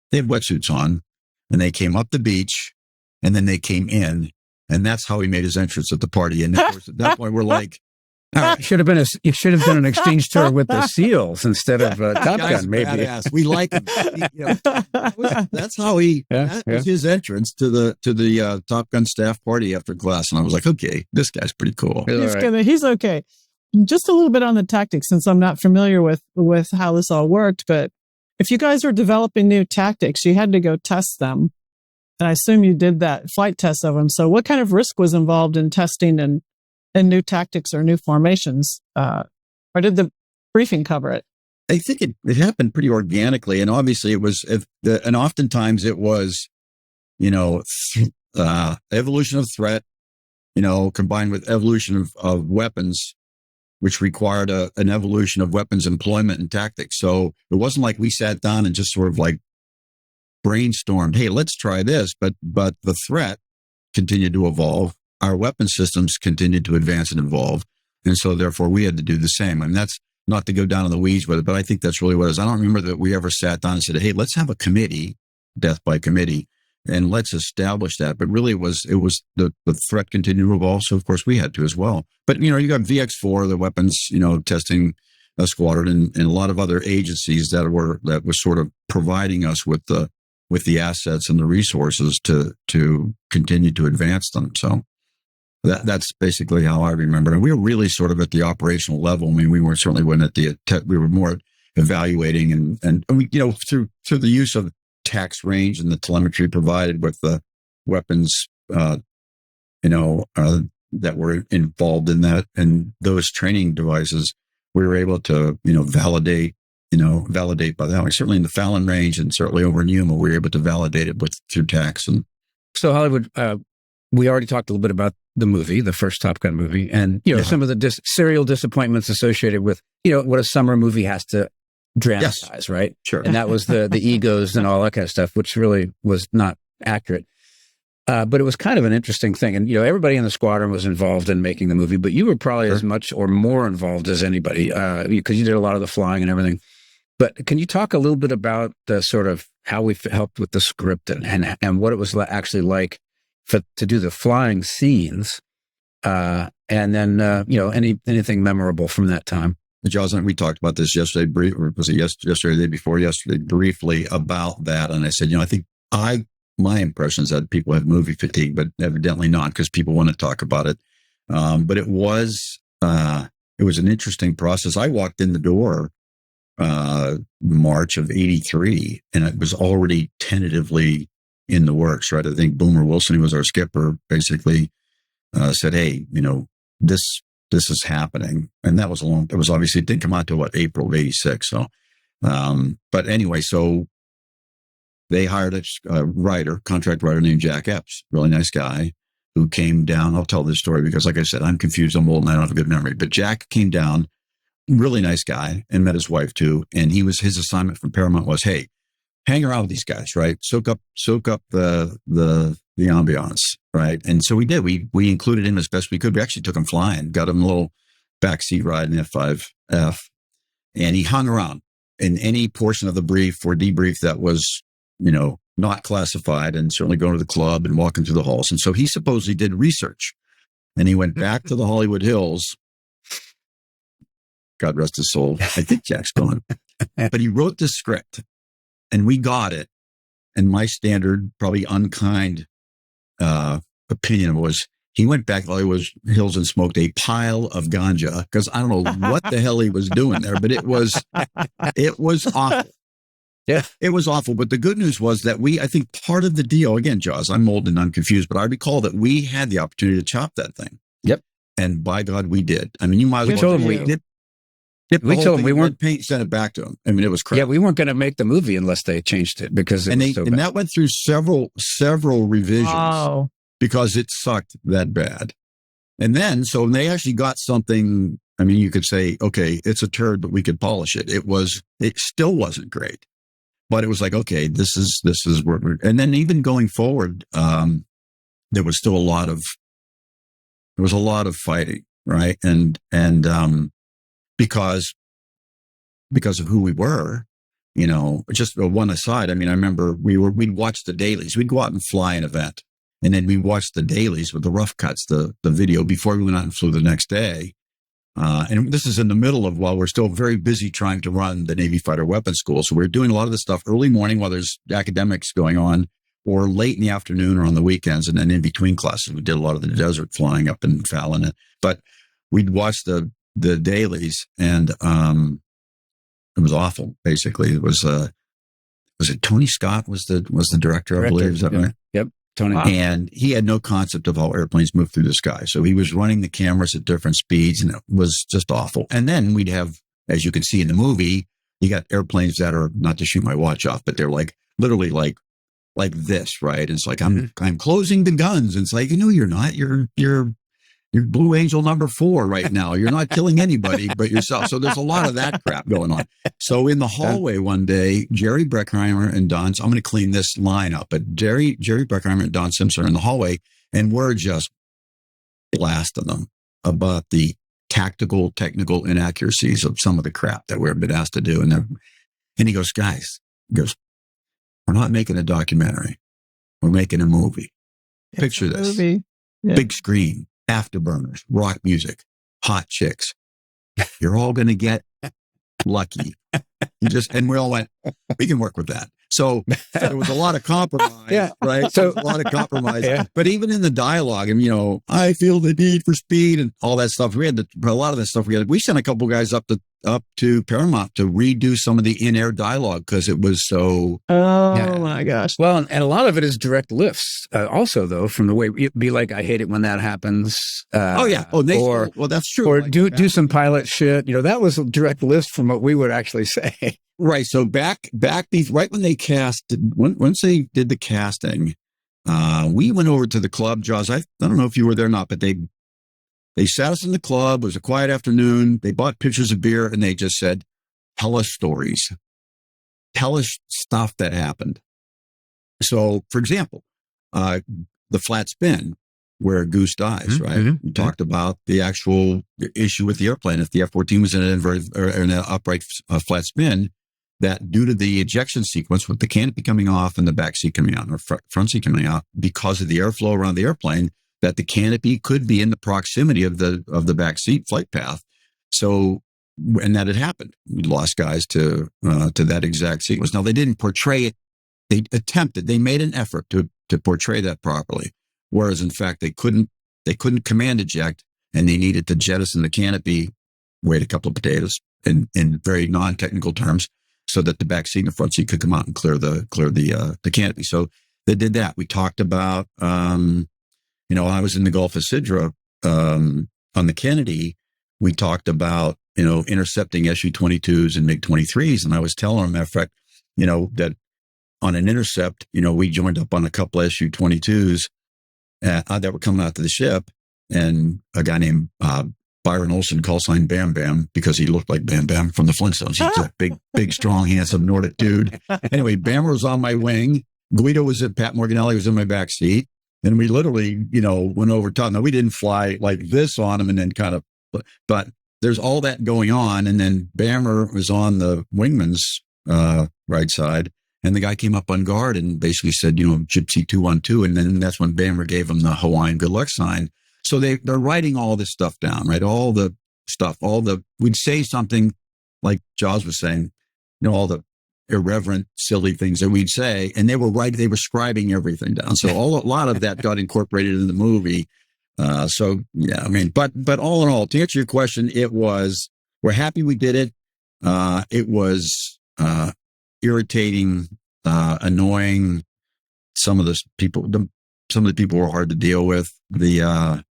They had wetsuits on, and they came up the beach, and then they came in. And that's how he made his entrance at the party. And of course, at that point, we're like, all right. You should have done an exchange tour with the SEALs instead of Top Gun, maybe. Badass. We like him. That's how that was his entrance to the Top Gun staff party after class. And I was like, okay, this guy's pretty cool. He's okay. Just a little bit on the tactics, since I'm not familiar with how this all worked. But if you guys were developing new tactics, you had to go test them. And I assume you did that flight test of them. So what kind of risk was involved in testing and new tactics or new formations? Or did the briefing cover it? I think it happened pretty organically. And obviously it was, and oftentimes it was, evolution of threat, combined with evolution of weapons, which required an evolution of weapons employment and tactics. So it wasn't like we sat down and just sort of like brainstormed, hey, let's try this. But the threat continued to evolve. Our weapon systems continued to advance and evolve. And so therefore we had to do the same. I mean, that's not to go down in the weeds with it, but I think that's really what it is. I don't remember that we ever sat down and said, hey, let's have a committee, death by committee, and let's establish that. But really it was the threat continued to evolve. So of course we had to as well. But, you got VX4, the weapons, testing squadron and a lot of other agencies that was sort of providing us with the assets and the resources to continue to advance them. So that's basically how I remember. And we were really sort of at the operational level. I mean, we were certainly when we were more evaluating and we, through the use of tax range and the telemetry provided with the weapons, that were involved in that and those training devices, we were able to, validate by that way. Certainly in the Fallon range and certainly over in Yuma, we were able to validate it through tax. And so Hollywood, we already talked a little bit about the movie, the first Top Gun movie, and some of the serial disappointments associated with what a summer movie has to dramatize, right? Sure. And that was the egos and all that kind of stuff, which really was not accurate. But it was kind of an interesting thing, and everybody in the squadron was involved in making the movie, but you were probably as much or more involved as anybody because you did a lot of the flying and everything. But can you talk a little bit about the sort of how we helped with the script and what it was actually like to do the flying scenes, and then anything memorable from that time? Jaws, we talked about this yesterday, or was it yesterday, the day before yesterday, briefly about that. And I said, I think my impression is that people have movie fatigue, but evidently not because people want to talk about it. But it was an interesting process. I walked in the door March of '83, and it was already tentatively in the works, right? I think Boomer Wilson, who was our skipper, basically said, hey, this is happening. And that was obviously, it didn't come out till April of '86. So, but anyway, so they hired a contract writer named Jack Epps, really nice guy who came down. I'll tell this story because like I said, I'm confused. I'm old and I don't have a good memory, but Jack came down, really nice guy, and met his wife too. And his assignment from Paramount was, hey, hang around with these guys, right? Soak up the ambiance, right? And so we did. We included him as best we could. We actually took him flying, got him a little backseat ride in F5F, and he hung around in any portion of the brief or debrief that was, not classified, and certainly going to the club and walking through the halls. And so he supposedly did research, and he went back to the Hollywood Hills. God rest his soul. I think Jack's gone, but he wrote this script. And we got it. And my standard, probably unkind opinion was, He went back to Hollywood Hills and smoked a pile of ganja because I don't know what the hell he was doing there, but it was awful. Yeah. It was awful. But the good news was that I think part of the deal, again, Jaws, I'm old and I'm confused, but I recall that we had the opportunity to chop that thing. Yep. And by God, we did. I mean, you might as well. told him we told him we weren't paint, sent it back to him. I mean, it was crap. Yeah, we weren't going to make the movie unless they changed it because it was so bad. And that went through several revisions. Wow. Because it sucked that bad. And then, so they actually got something, I mean, you could say, okay, it's a turd, but we could polish it. It still wasn't great, but it was like, okay, this is where we're, and then even going forward, there was still a lot of fighting, right? And because of who we were, just one aside. I mean, I remember we'd watch the dailies. We'd go out and fly an event. And then we watched the dailies with the rough cuts, the video before we went out and flew the next day. And this is in the middle of while we're still very busy trying to run the Navy Fighter Weapons School. So we're doing a lot of this stuff early morning while there's academics going on, or late in the afternoon or on the weekends. And then in between classes, we did a lot of the desert flying up in Fallon. But we'd watch the dailies and it was awful, basically. It was it Tony Scott was the director, I believe. Is that right? Yep. Tony. Wow. And he had no concept of how airplanes move through the sky. So he was running the cameras at different speeds and it was just awful. And then we'd have, as you can see in the movie, you got airplanes that are, not to shoot my watch off, but they're like literally like this, right? It's like, I'm closing the guns. And it's like, no, you're not. You're Blue Angel number 4 right now. You're not killing anybody but yourself. So there's a lot of that crap going on. So in the hallway one day, Jerry Breckheimer and Don, so I'm going to clean this line up, but Jerry Breckheimer and Don Simpson are in the hallway, and we're just blasting them about the technical inaccuracies of some of the crap that we've been asked to do. And he goes, guys, we're not making a documentary. We're making a movie. Picture this. Movie. Yeah. Big screen. Afterburners, rock music, hot chicks. You're all going to get lucky. And we all went, we can work with that. So there was a lot of compromise, right? So a lot of compromise. Yeah. But even in the dialogue, and I feel the need for speed and all that stuff. We had a lot of that stuff. We sent a couple guys up to Paramount to redo some of the in-air dialogue because it was so. Oh my gosh! Well, and a lot of it is direct lifts. Also, though, from the way it'd be like, I hate it when that happens. Well, that's true. Or do some pilot shit. That was a direct lift from what we would actually say. Right. So back right when they once they did the casting, we went over to the club, Jaws. I don't know if you were there or not, but they sat us in the club. It was a quiet afternoon. They bought pitchers of beer and they just said, tell us stories. Tell us stuff that happened. So, for example, the flat spin where Goose dies, right? Mm-hmm. We talked about the actual issue with the airplane. If the F-14 was in an upright flat spin, that due to the ejection sequence with the canopy coming off and the back seat coming out, or front seat coming out, because of the airflow around the airplane, that the canopy could be in the proximity of the back seat flight path. So, and that had happened. We lost guys to that exact sequence. Now, they didn't portray it. They attempted. They made an effort to portray that properly. Whereas, in fact, they couldn't command eject, and they needed to jettison the canopy, weighed a couple of potatoes in very non-technical terms, so that the back seat and the front seat could come out and clear the canopy. So they did that. We talked about, I was in the Gulf of Sidra on the Kennedy. We talked about, intercepting Su-22s and MiG-23s. And I was telling them, matter of fact, that on an intercept, we joined up on a couple of Su-22s that were coming out to the ship. And a guy named Byron Olson, call sign Bam Bam, because he looked like Bam Bam from the Flintstones. He's a big, strong, handsome Nordic dude. Anyway, Bam was on my wing. Guido was Pat Morganelli was in my back seat. And we literally, went over top. Now, we didn't fly like this on him and then kind of, but there's all that going on. And then Bammer was on the wingman's right side. And the guy came up on guard and basically said, Gypsy 212. And then that's when Bammer gave him the Hawaiian good luck sign. So they're writing all this stuff down, right? All the stuff, we'd say something like Jaws was saying, all the irreverent, silly things that we'd say, and they were scribing everything down. So a lot of that got incorporated in the movie. So yeah, I mean, but all in all, to answer your question, we're happy we did it. It was irritating, annoying. Some of the people were hard to deal with. And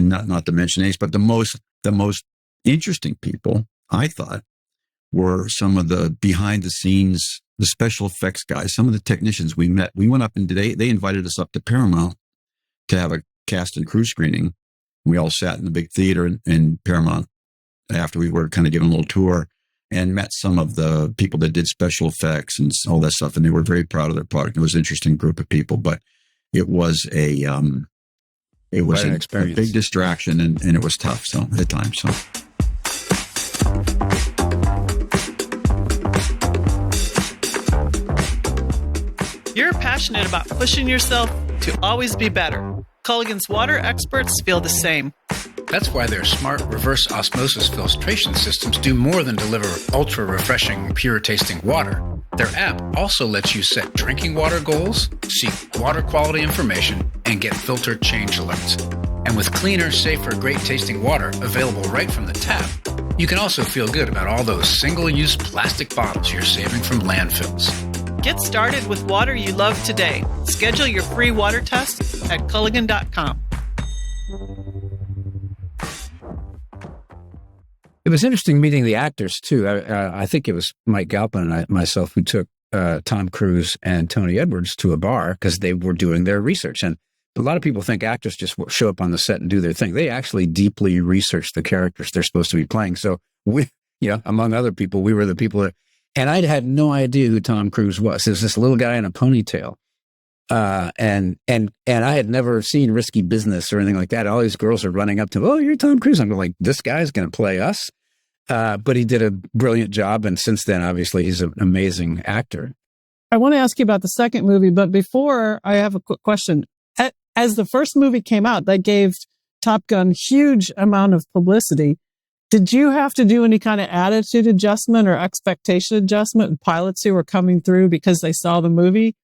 not to mention names, but the most interesting people, I thought, were some of the behind the scenes, the special effects guys, some of the technicians we met. We went up and they invited us up to Paramount to have a cast and crew screening. We all sat in the big theater in Paramount after we were kind of given a little tour, and met some of the people that did special effects and all that stuff. And they were very proud of their product. It was an interesting group of people, but it was a big distraction, and it was tough. So at times, so. You're passionate about pushing yourself to always be better. Culligan's water experts feel the same. That's why their smart reverse osmosis filtration systems do more than deliver ultra-refreshing, pure-tasting water. Their app also lets you set drinking water goals, seek water quality information, and get filter change alerts. And with cleaner, safer, great-tasting water available right from the tap, you can also feel good about all those single-use plastic bottles you're saving from landfills. Get started with water you love today. Schedule your free water test at culligan.com. It was interesting meeting the actors, too. I think it was Mike Galpin and myself who took Tom Cruise and Tony Edwards to a bar because they were doing their research. And a lot of people think actors just show up on the set and do their thing. They actually deeply research the characters they're supposed to be playing. So we, among other people, we were the people that, and I had no idea who Tom Cruise was. There's this little guy in a ponytail. And I had never seen Risky Business or anything like that. All these girls are running up to him. Oh, you're Tom Cruise. I'm like, this guy's going to play us. But he did a brilliant job. And since then, obviously, he's an amazing actor. I want to ask you about the second movie, but before, I have a quick question. As the first movie came out, that gave Top Gun huge amount of publicity. Did you have to do any kind of attitude adjustment or expectation adjustment with pilots who were coming through because they saw the movie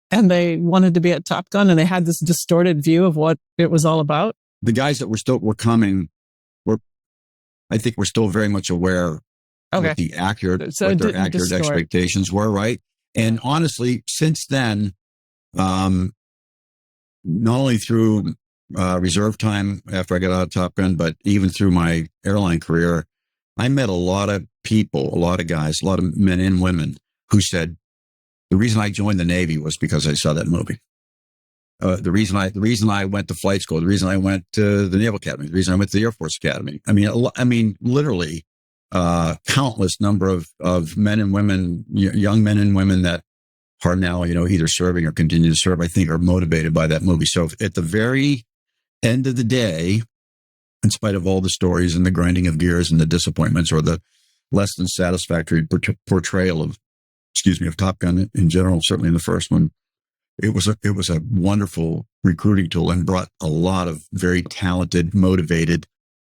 and they wanted to be at Top Gun and they had this distorted view of what it was all about? The guys that were coming I think we're still very much aware of what their accurate expectations were, right? And honestly, since then, not only through reserve time after I got out of Top Gun, but even through my airline career, I met a lot of people, a lot of guys, a lot of men and women who said, the reason I joined the Navy was because I saw that movie. The reason I went to flight school, the reason I went to the Naval Academy, the reason I went to the Air Force Academy. I mean, literally, countless number of men and women, young men and women that are now, either serving or continue to serve, I think are motivated by that movie. So at the very end of the day, in spite of all the stories and the grinding of gears and the disappointments or the less than satisfactory portrayal of Top Gun in general, certainly in the first one, it was a wonderful recruiting tool and brought a lot of very talented, motivated,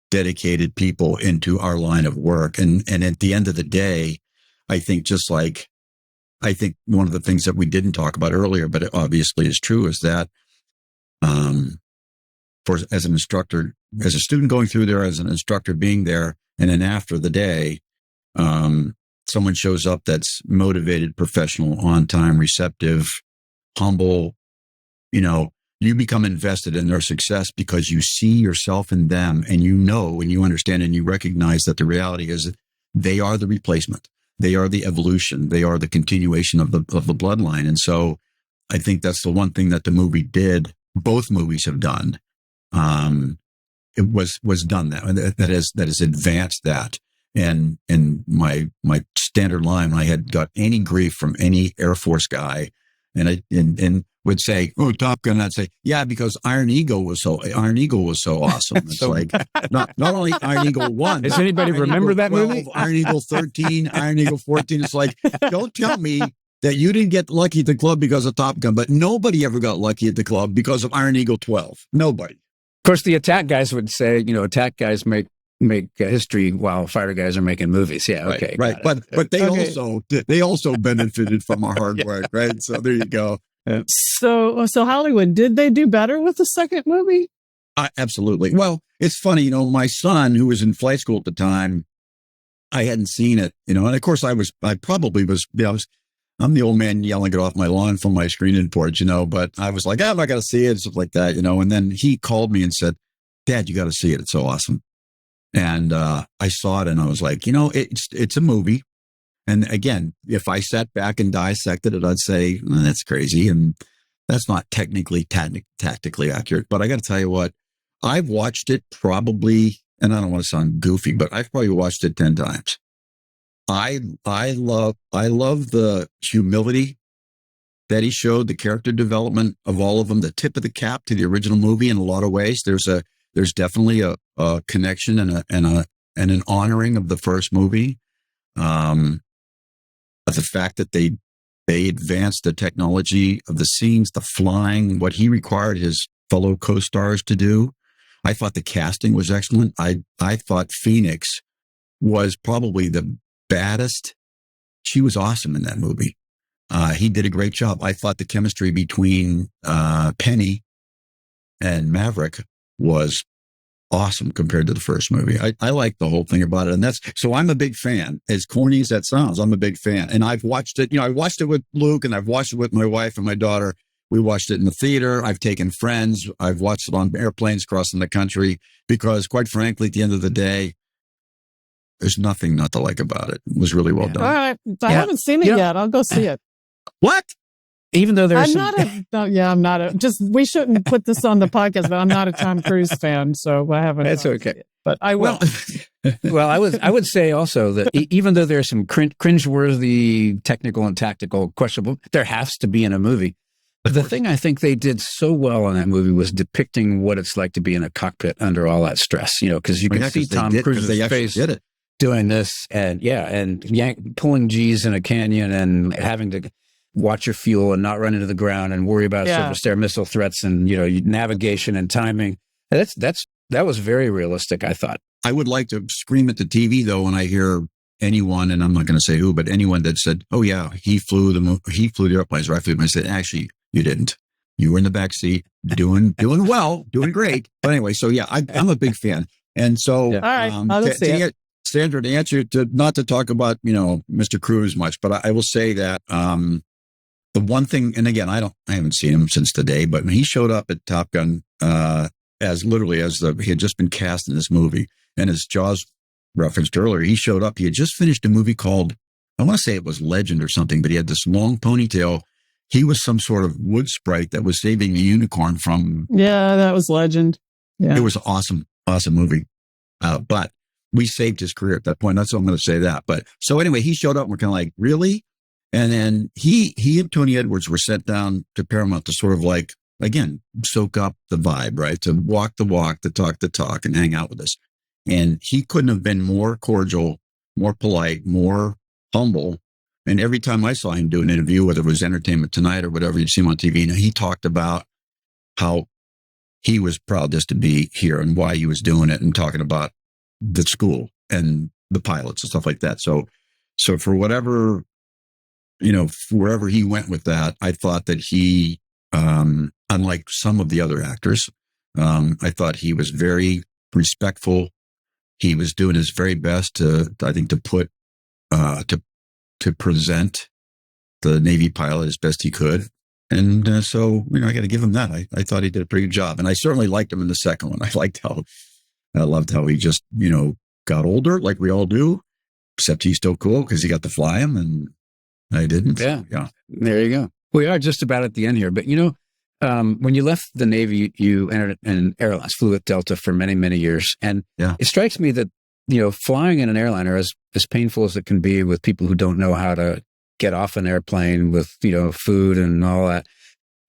dedicated people into our line of work. And at the end of the day, I think one of the things that we didn't talk about earlier, but it obviously is true, is that as an instructor, as a student going through there, as an instructor being there, and then after the day, someone shows up that's motivated, professional, on time, receptive, humble, you become invested in their success because you see yourself in them, and and you understand and you recognize that the reality is they are the replacement. They are the evolution. They are the continuation of the bloodline. And so I think that's the one thing that the movie did. Both movies have done. It was done that has advanced that. And my standard line, I had got any grief from any Air Force guy, and would say, "Oh, Top Gun," I'd say, "Yeah, because Iron Eagle was so awesome." It's So like not only Iron Eagle 1. Does anybody remember that 12, movie? Iron Eagle 13, Iron Eagle 14. It's like, don't tell me that you didn't get lucky at the club because of Top Gun, but nobody ever got lucky at the club because of Iron Eagle 12. Nobody. Of course, the attack guys would say, attack guys make history while fighter guys are making movies. Yeah, okay, right. But they also benefited from our hard work, right? So there you go. So Hollywood, did they do better with the second movie? Absolutely. Well, it's funny, my son, who was in flight school at the time, I hadn't seen it, and of course I'm the old man yelling it off my lawn from my screening porch, but I was like, I'm not going to see it, stuff like that, and then he called me and said, Dad, you got to see it. It's so awesome. And I saw it and I was like, it's a movie. And again, if I sat back and dissected it, I'd say, that's crazy. And that's not technically, tactically accurate. But I got to tell you what, I've watched it probably, and I don't want to sound goofy, but I've probably watched it 10 times. I love the humility that he showed, the character development of all of them, the tip of the cap to the original movie in a lot of ways. There's definitely a connection and an honoring of the first movie. The fact that they advanced the technology of the scenes, the flying, what he required his fellow co-stars to do. I thought the casting was excellent. I thought Phoenix was probably the baddest. She was awesome in that movie. He did a great job. I thought the chemistry between Penny and Maverick was awesome compared to the first movie. I like the whole thing about it. And so I'm a big fan. As corny as that sounds, I'm a big fan. And I've watched it, I watched it with Luke and I've watched it with my wife and my daughter. We watched it in the theater. I've taken friends. I've watched it on airplanes crossing the country because quite frankly, at the end of the day, there's nothing not to like about it. It was really well done. All right. I haven't seen it yet. I'll go see it. What? Even though there's I'm not we shouldn't put this on the podcast, but I'm not a Tom Cruise fan, so I haven't. That's okay. But I will. Well, I would say also that even though there's some cringeworthy, technical and tactical questionable, there has to be in a movie. The thing I think they did so well in that movie was depicting what it's like to be in a cockpit under all that stress, because you can see Tom Cruise's face doing this and pulling G's in a canyon and having to watch your fuel and not run into the ground and worry about surface air missile threats and, navigation and timing. That was very realistic, I thought. I would like to scream at the TV though when I hear anyone, and I'm not going to say who, but anyone that said, "Oh yeah, he flew the airplanes." Or I flew them. I said, "Actually, you didn't. You were in the back seat, doing well, doing great." But anyway, so yeah, I'm a big fan, and so all right, I'll see it. Sandra, to answer not to talk about Mr. Cruise much, but I will say that the one thing, and again, I haven't seen him since today, but when he showed up at Top Gun as he had just been cast in this movie, and as Jaws referenced earlier, he showed up. He had just finished a movie called, I want to say it was Legend or something, but he had this long ponytail. He was some sort of wood sprite that was saving a unicorn from. Yeah, that was Legend. Yeah, it was an awesome movie. But we saved his career at that point. That's what I'm going to say that. But so anyway, he showed up and we're kind of like, really? And then he and Tony Edwards were sent down to Paramount to sort of like, again, soak up the vibe, right? To walk the walk, to talk the talk, and hang out with us. And he couldn't have been more cordial, more polite, more humble. And every time I saw him do an interview, whether it was Entertainment Tonight or whatever you'd see him on TV, he talked about how he was proud just to be here and why he was doing it and talking about the school and the pilots and stuff like that. So for whatever, wherever he went with that, I thought that he, unlike some of the other actors, I thought he was very respectful. He was doing his very best to present the Navy pilot as best he could. And so, I got to give him that. I thought he did a pretty good job. And I certainly liked him in the second one. I loved how he just, got older like we all do, except he's still cool because he got to fly him and I didn't. Yeah. There you go. We are just about at the end here. But, when you left the Navy, you entered an airlines, flew with Delta for many, many years. And it strikes me that, flying in an airliner, as painful as it can be with people who don't know how to get off an airplane with, food and all that,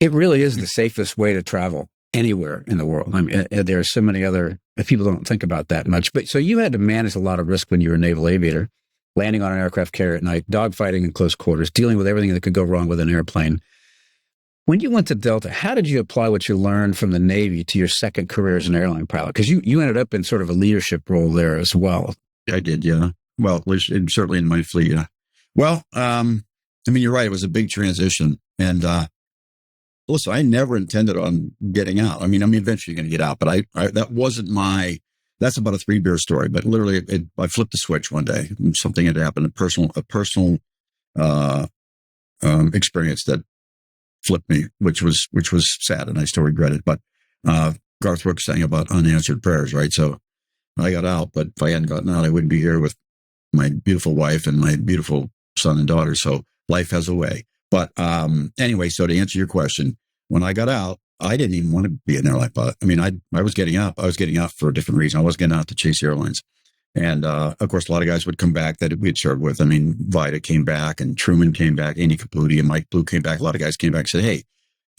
it really is the safest way to travel anywhere in the world. I mean, there are so many other, people don't think about that much. But so you had to manage a lot of risk when you were a naval aviator, landing on an aircraft carrier at night, dogfighting in close quarters, dealing with everything that could go wrong with an airplane. When you went to Delta, how did you apply what you learned from the Navy to your second career as an airline pilot? Because you ended up in sort of a leadership role there as well. I did, yeah. Well, certainly in my fleet, yeah. Well, you're right. It was a big transition. And listen, I never intended on getting out. I mean, I'm eventually going to get out, but that wasn't that's about a 3-beer story. But literally, I flipped the switch one day. Something had happened, a personal experience that flipped me, which was sad, and I still regret it. But Garth Brooks sang about unanswered prayers, right? So I got out, but if I hadn't gotten out, I wouldn't be here with my beautiful wife and my beautiful son and daughter. So life has a way. But anyway, so to answer your question, when I got out, I didn't even want to be an airline pilot. I mean, I was getting out. I was getting out for a different reason. I was getting out to chase airlines. And of course, a lot of guys would come back that we had served with. I mean, Vida came back and Truman came back, Andy Caputi and Mike Blue came back. A lot of guys came back and said, hey,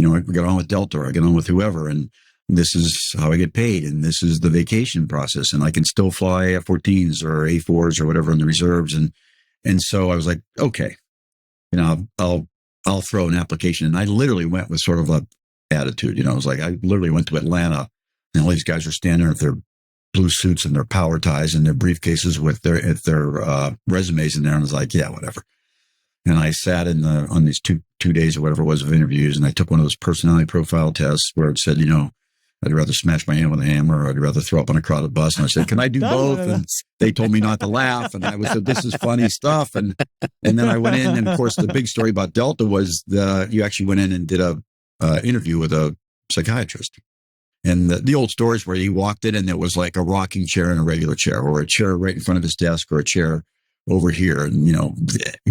I get on with Delta or I get on with whoever. And this is how I get paid. And this is the vacation process. And I can still fly F-14s or A4s or whatever in the reserves. And so I was like, okay, I'll throw an application. And I literally went with sort of a attitude. I was like, I literally went to Atlanta and all these guys are standing there with their blue suits and their power ties and their briefcases with their resumes in there. And I was like, yeah, whatever. And I sat on these two days or whatever it was of interviews. And I took one of those personality profile tests where it said, I'd rather smash my hand with a hammer or I'd rather throw up on a crowded bus. And I said, can I do both? And they told me not to laugh. And I said, this is funny stuff. And then I went in. And of course, the big story about Delta was you actually went in and did a interview with a psychiatrist. And the old stories where he walked in and it was like a rocking chair and a regular chair or a chair right in front of his desk or a chair over here and,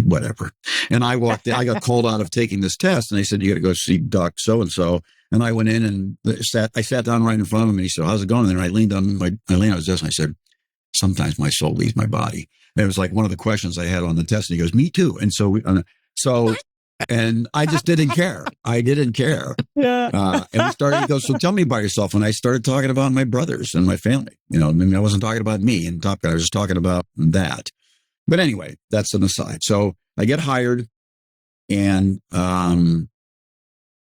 whatever. And I walked in, I got called out of taking this test and they said, you got to go see Doc so-and-so. And I went in and I sat down right in front of him and he said, how's it going? And then I leaned on his desk and I said, sometimes my soul leaves my body. And it was like one of the questions I had on the test. And he goes, me too. And and I just didn't care. I didn't care. Yeah. And he goes, so tell me about yourself. And I started talking about my brothers and my family. I wasn't talking about me and Top Gun. I was just talking about that. But anyway, that's an aside. So I get hired and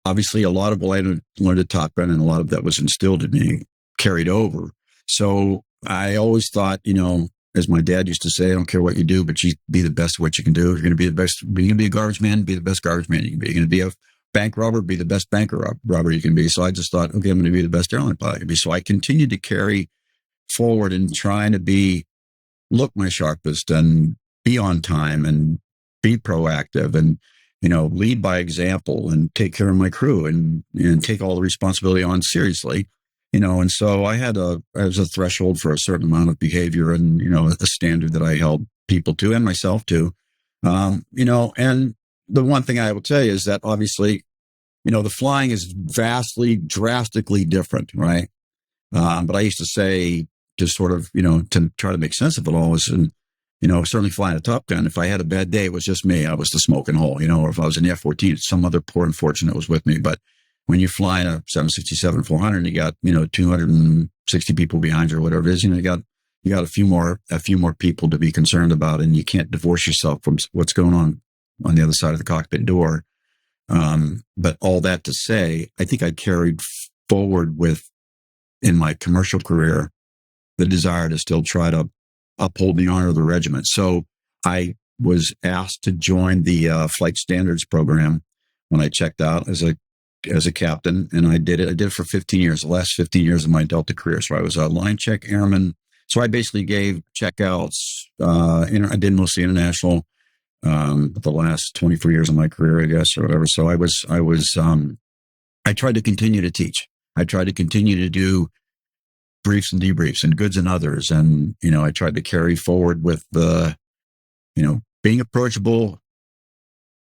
obviously a lot of what I learned at Top Gun and a lot of that was instilled in me carried over. So I always thought, as my dad used to say, I don't care what you do, but you be the best at what you can do. If you're going to be the best, you're going to be a garbage man, be the best garbage man you can be. You're going to be a bank robber, be the best bank robber you can be. So I just thought, okay, I'm going to be the best airline pilot I can be. So I continued to carry forward and trying to look my sharpest and be on time and be proactive and, lead by example and take care of my crew and take all the responsibility on seriously. And so I was a threshold for a certain amount of behavior and, a standard that I held people to and myself to, and the one thing I will tell you is that obviously, the flying is drastically different, right? But I used to say to sort of, to try to make sense of it all is, and, certainly flying a Top Gun, if I had a bad day, it was just me. I was the smoking hole, or if I was in the F-14, some other poor unfortunate was with me. But when you're flying a 767-400, you got, 260 people behind you or whatever it is, you got a few more people to be concerned about, and you can't divorce yourself from what's going on the other side of the cockpit door. But all that to say, I think I carried forward in my commercial career, the desire to still try to uphold the honor of the regiment. So I was asked to join the flight standards program when I checked out as a captain, and I did it. I did it for 15 years, the last 15 years of my Delta career. So I was a line check airman. So I basically gave checkouts. I did mostly international, the last 24 years of my career, I guess, or whatever. So I tried to continue to teach. I tried to continue to do briefs and debriefs and goods and others. And, I tried to carry forward with being approachable,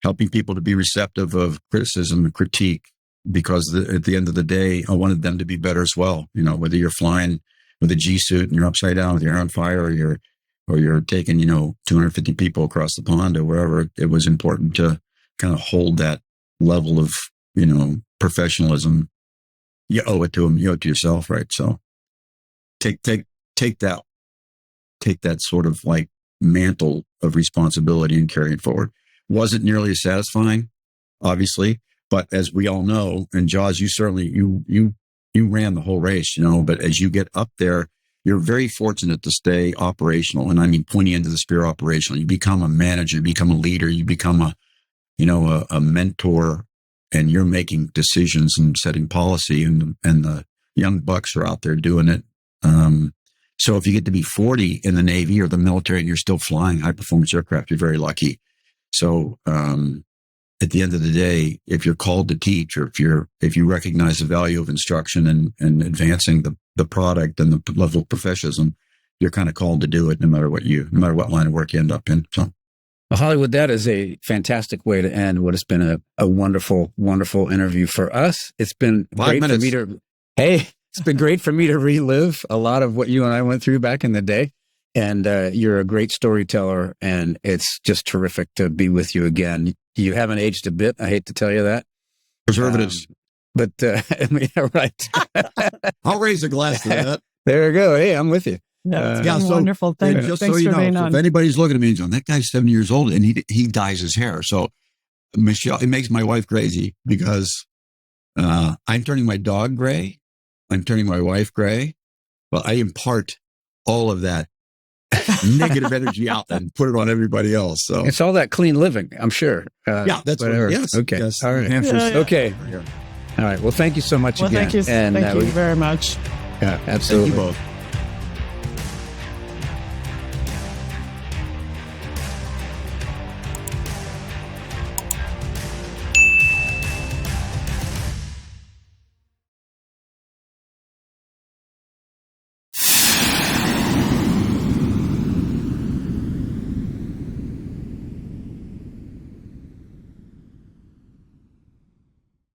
helping people to be receptive of criticism and critique, because at the end of the day, I wanted them to be better as well. Whether you're flying with a G suit and you're upside down with your hair on fire, or you're taking, 250 people across the pond or wherever, it was important to kind of hold that level of, professionalism. You owe it to them, you owe it to yourself, right? So take that sort of like mantle of responsibility and carry it forward. Wasn't nearly as satisfying, obviously, but as we all know, and Jaws, you certainly, you ran the whole race, but as you get up there, you're very fortunate to stay operational. And I mean, pointing into the spear operational, you become a manager, you become a leader, you become a mentor and you're making decisions and setting policy, and the young bucks are out there doing it. So if you get to be 40 in the Navy or the military and you're still flying high performance aircraft, you're very lucky. So, at the end of the day, if you're called to teach, or if you recognize the value of instruction and advancing the product and the level of professionalism, you're kind of called to do it no matter what line of work you end up in. So, well, Hollywood, that is a fantastic way to end what has been a wonderful, wonderful interview for us. It's been 5 minutes. It's been great for me to relive a lot of what you and I went through back in the day. And you're a great storyteller, and it's just terrific to be with you again. You haven't aged a bit. I hate to tell you that. Preservatives. But, right. I'll raise a glass to that. There you go. Hey, I'm with you. It's been wonderful. Thanks Just for being on. if anybody's looking at me and going, that guy's 70 years old and he dyes his hair. So Michelle, it makes my wife crazy because I'm turning my dog gray. I'm turning my wife gray. Well, I impart all of that negative energy out and put it on everybody else. So it's all that clean living, I'm sure. That's whatever. Yes. Okay. Yes. All right. Yeah. Okay. All right. Well, thank you so much again. Thank you. Thank you very much. Yeah, absolutely. Thank you both.